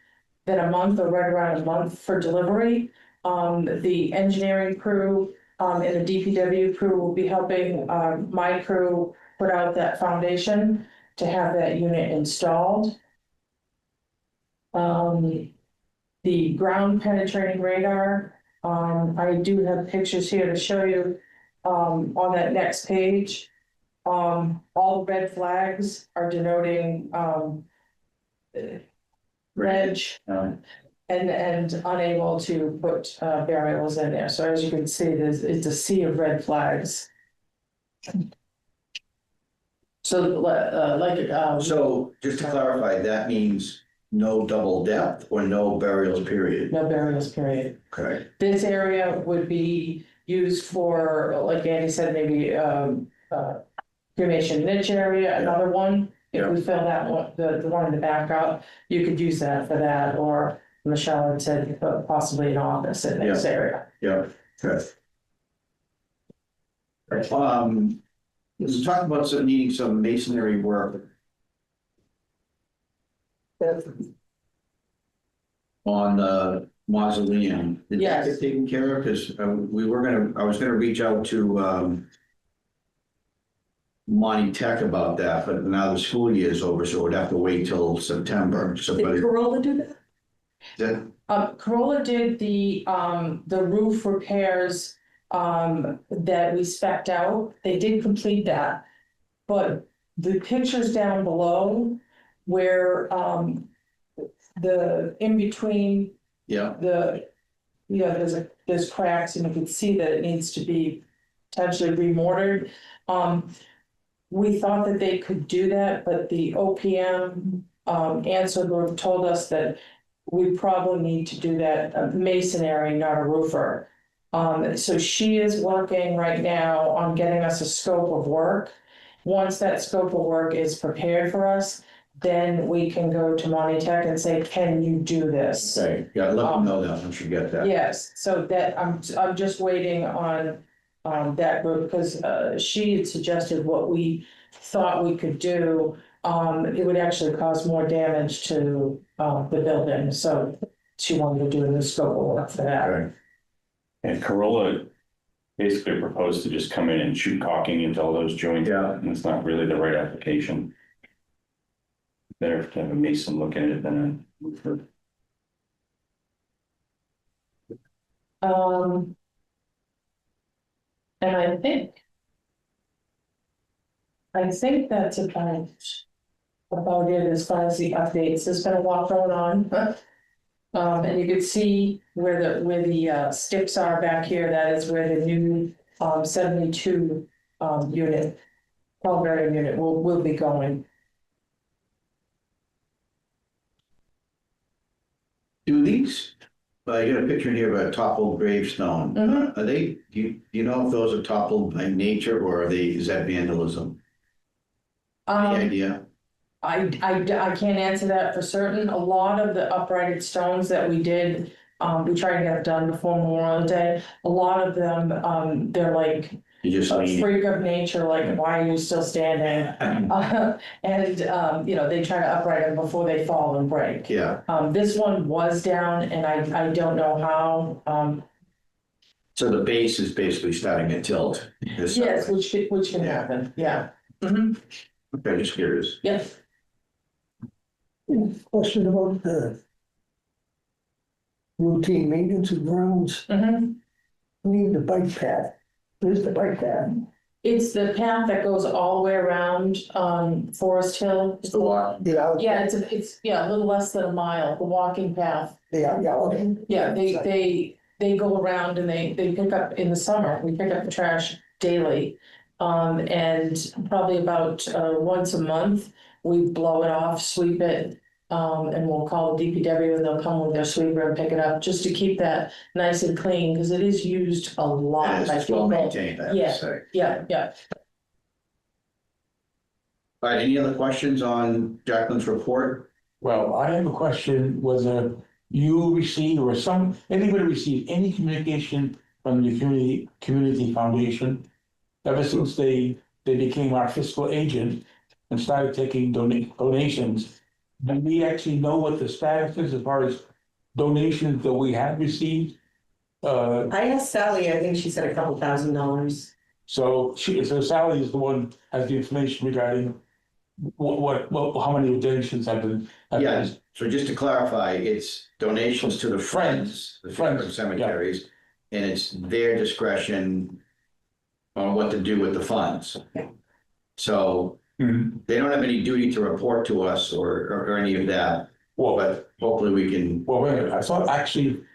Speaker 5: than a month, or right around a month for delivery. The engineering crew and the DPW crew will be helping my crew put out that foundation to have that unit installed. The ground penetrating radar, I do have pictures here to show you on that next page. All the red flags are denoting reg and unable to put burials in there. So as you can see, it's a sea of red flags. So
Speaker 1: So just to clarify, that means no double depth or no burials, period?
Speaker 5: no burials, period.
Speaker 1: Okay,
Speaker 5: This area would be used for, like Andy said, maybe cremation niche area, another one. If we fill that one, the one in the back up, you could use that for that, or Michelle had said possibly an office in this area.
Speaker 1: yeah, okay. Let's talk about needing some masonry work on the mausoleum. Did that
Speaker 5: Yes.
Speaker 1: get taken care of? Because I was gonna reach out to Monty Tech about that, but now the school year is over, so we'd have to wait till September. So,
Speaker 8: Did
Speaker 1: but
Speaker 8: Corolla do that?
Speaker 5: Corolla did the roof repairs that we spec'd out. They did complete that. But the pictures down below where the in between
Speaker 1: yeah,
Speaker 5: there's cracks, and you can see that it needs to be potentially remortared. We thought that they could do that, but the OPM answer group told us that we probably need to do that masonry, not a roofer. So she is working right now on getting us a scope of work. Once that scope of work is prepared for us, then we can go to Monty Tech and say, can you do this?
Speaker 1: okay, yeah, let them know that once you get that.
Speaker 5: Yes, so that I'm just waiting on that group, because she had suggested what we thought we could do. It would actually cause more damage to the building, so she wanted to do the scope of work for that.
Speaker 1: Okay.
Speaker 7: And Corolla basically proposed to just come in and shoot caulking into all those joints.
Speaker 1: Yeah.
Speaker 7: And it's not really the right application. Better to have a mason look at it than a roofer.
Speaker 5: And I think that's about it as far as the updates. There's been a lot going on. And you can see where the sticks are back here. That is where the new 72 unit, columbarium unit will be going.
Speaker 1: Do these, you got a picture here of a toppled gravestone.
Speaker 5: Mhm.
Speaker 1: Are they, do you know if those are toppled by nature, or is that vandalism? Any idea?
Speaker 5: I can't answer that for certain. A lot of the uprighted stones that we did, we tried to get done before Memorial Day. A lot of them, they're like
Speaker 1: You just
Speaker 5: a
Speaker 1: lean,
Speaker 5: freak of nature, like, why are you still standing? And they try to upright them before they fall and break.
Speaker 1: yeah,
Speaker 5: This one was down, and I don't know how.
Speaker 1: so the base is basically starting to tilt. this
Speaker 5: Yes,
Speaker 1: side.
Speaker 5: which can
Speaker 1: Yeah.
Speaker 5: happen. Yeah. Mhm.
Speaker 1: Okay, just curious.
Speaker 5: Yes.
Speaker 2: Question about the routine maintenance of grounds,
Speaker 5: Mhm.
Speaker 2: need the bike path. Where's the bike path?
Speaker 5: It's the path that goes all the way around Forest Hill. It's Yeah, it's a little less than a mile, the walking path.
Speaker 2: Yeah, okay.
Speaker 5: Yeah, they they go around and they pick up in the summer, we pick up the trash daily. And probably about, once a month, we blow it off, sweep it. And we'll call the DPW and they'll come with their sweeper and pick it up, just to keep that nice and clean, because it is used a lot
Speaker 1: And
Speaker 5: by
Speaker 1: it's well
Speaker 5: people.
Speaker 1: maintained, I have
Speaker 5: Yeah.
Speaker 1: to say.
Speaker 5: Yeah.
Speaker 1: All right, any other questions on Jacqueline's report?
Speaker 3: Well, I have a question, whether you received or anybody received any communication from the community foundation ever since they became our fiscal agent and started taking donations. Do we actually know what the status is as far as donations that we have received?
Speaker 8: I asked Sally, I think she said $2,000.
Speaker 3: So Sally is the one has the information regarding how many donations have been.
Speaker 1: Yes, so just to clarify, it's donations to the Friends, the Friends cemeteries, and it's their discretion on what to do with the funds. So
Speaker 3: Mhm.
Speaker 1: they don't have any duty to report to us or any of that,
Speaker 3: Well,
Speaker 1: but hopefully we can.
Speaker 3: well, wait a minute.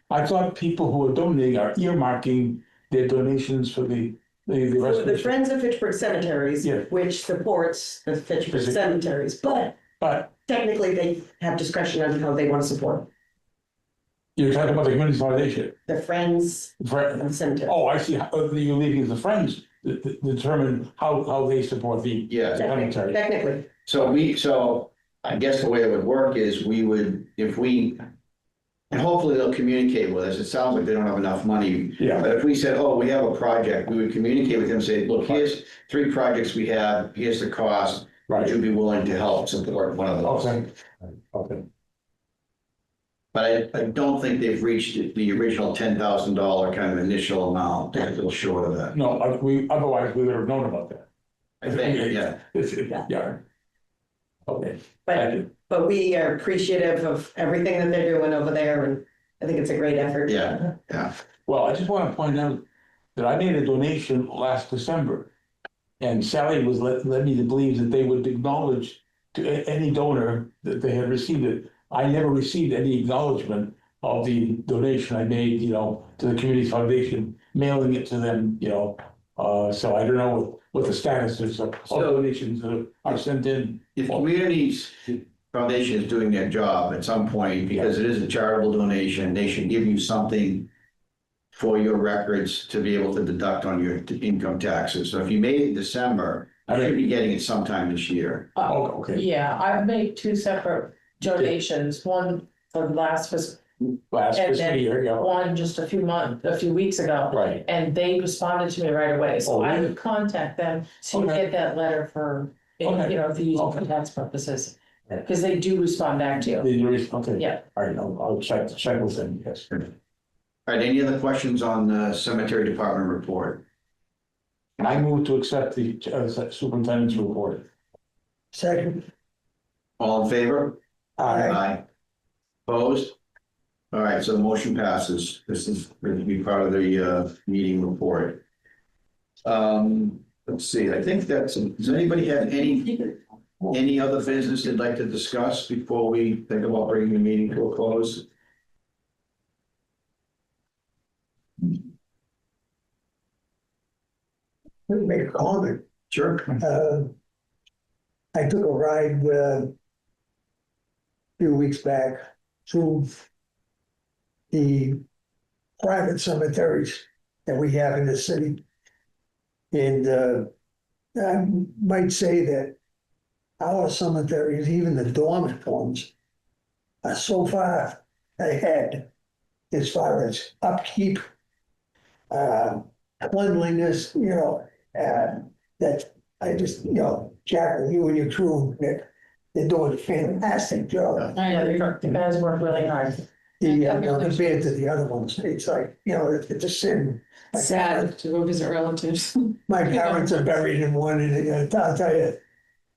Speaker 3: I thought people who are donating are earmarking their donations for the
Speaker 8: For the
Speaker 3: restoration.
Speaker 8: Friends of Fitchburg Cemeteries,
Speaker 3: Yeah.
Speaker 8: which supports the Fitchburg
Speaker 3: Is it-
Speaker 8: cemeteries, but
Speaker 3: But
Speaker 8: technically they have discretion on how they want to support
Speaker 3: you're talking about the community foundation.
Speaker 8: the Friends of the cemetery.
Speaker 3: Oh, I see. You're leaving the friends that determine how they support the
Speaker 1: Yeah,
Speaker 3: cemetery.
Speaker 8: Technically,
Speaker 1: so I guess the way it would work is we would, and hopefully they'll communicate with us. It sounds like they don't have enough money.
Speaker 3: Yeah.
Speaker 1: But if we said, oh, we have a project, we would communicate with them, and say, look, here's 3 projects we have, here's the cost. Would
Speaker 3: Right.
Speaker 1: you be willing to help support one of those?
Speaker 3: Okay.
Speaker 1: But I don't think they've reached the original $10,000 kind of initial amount. They're a little short of that.
Speaker 3: No, otherwise we would have known about that.
Speaker 1: I think, yeah.
Speaker 3: Yeah. Okay. Thank you.
Speaker 8: but we are appreciative of everything that they're doing over there, and I think it's a great effort.
Speaker 1: Yeah, yeah.
Speaker 3: Well, I just want to point out that I made a donation last December. And Sally was led me to believe that they would acknowledge to any donor that they had received it. I never received any acknowledgement of the donation I made, to the community foundation, mailing it to them, so I don't know what the status is of all donations that are sent in.
Speaker 1: If Communities Foundation is doing their job at some point, because it is a charitable donation, they should give you something for your records to be able to deduct on your income taxes. So if you made it in December, you should be getting it sometime this year.
Speaker 3: Oh, okay.
Speaker 5: Yeah, I've made 2 separate donations, one for the last fiscal,
Speaker 3: Last
Speaker 5: And
Speaker 3: fiscal
Speaker 5: then
Speaker 3: year, yeah.
Speaker 5: one just a few weeks ago.
Speaker 3: Right.
Speaker 5: And they responded to me right away, so
Speaker 3: Oh,
Speaker 5: I
Speaker 3: really?
Speaker 5: would contact them, so you
Speaker 3: Okay.
Speaker 5: get that letter for,
Speaker 3: Okay.
Speaker 5: if you use it for tax purposes. Because they do respond back to you.
Speaker 3: Okay.
Speaker 5: Yeah.
Speaker 3: All right, I'll check with them, yes.
Speaker 1: All right, any other questions on the cemetery department report?
Speaker 3: I move to accept the superintendent's report.
Speaker 2: Second,
Speaker 1: All in favor? Aye. Opposed? All right, so the motion passes. This is going to be part of the meeting report. Let's see, I think does anybody have any other business they'd like to discuss before we think about bringing the meeting to a close?
Speaker 2: let me make a comment.
Speaker 1: Sure.
Speaker 2: I took a ride a few weeks back through the private cemeteries that we have in the city. And I might say that our cemeteries, even the dormant ones, are so far ahead as far as upkeep, cleanliness, that I just, Jack, you and your crew, they're doing a fantastic job.
Speaker 5: Yeah, the guys work really hard.
Speaker 2: Compared to the other ones, it's like, it's a sin.
Speaker 4: Sad to go visit relatives.
Speaker 2: My parents are buried in one, and I'll tell you,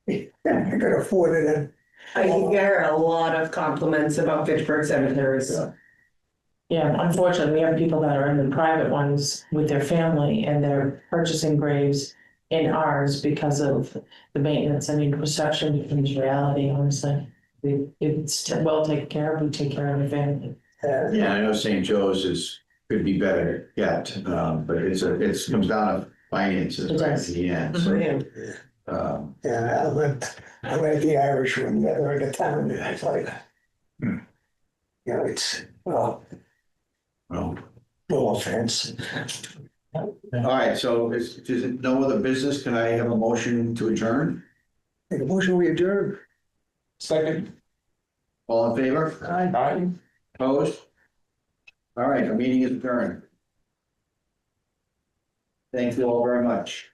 Speaker 2: I could afford it, and
Speaker 8: I hear a lot of compliments about Fitchburg cemeteries.
Speaker 5: Yeah, unfortunately, we have people that are in the private ones with their family and they're purchasing graves in ours because of the maintenance. I mean, perception becomes reality, honestly. It's well taken care of, we take care of the family.
Speaker 1: Yeah, I know St. Joe's is could be better yet, but it's comes down to finances
Speaker 5: It
Speaker 1: right
Speaker 5: does.
Speaker 1: in the end, so.
Speaker 2: Yeah, I went the Irish one, the other end of town, and it's like. You know, it's, well,
Speaker 1: Well,
Speaker 2: no offense.
Speaker 1: all right, so is it no other business? Can I have a motion to adjourn?
Speaker 2: Make a motion, we adjourn.
Speaker 3: Second,
Speaker 1: All in favor?
Speaker 3: aye.
Speaker 1: Opposed? All right, the meeting is adjourned. Thank you all very much.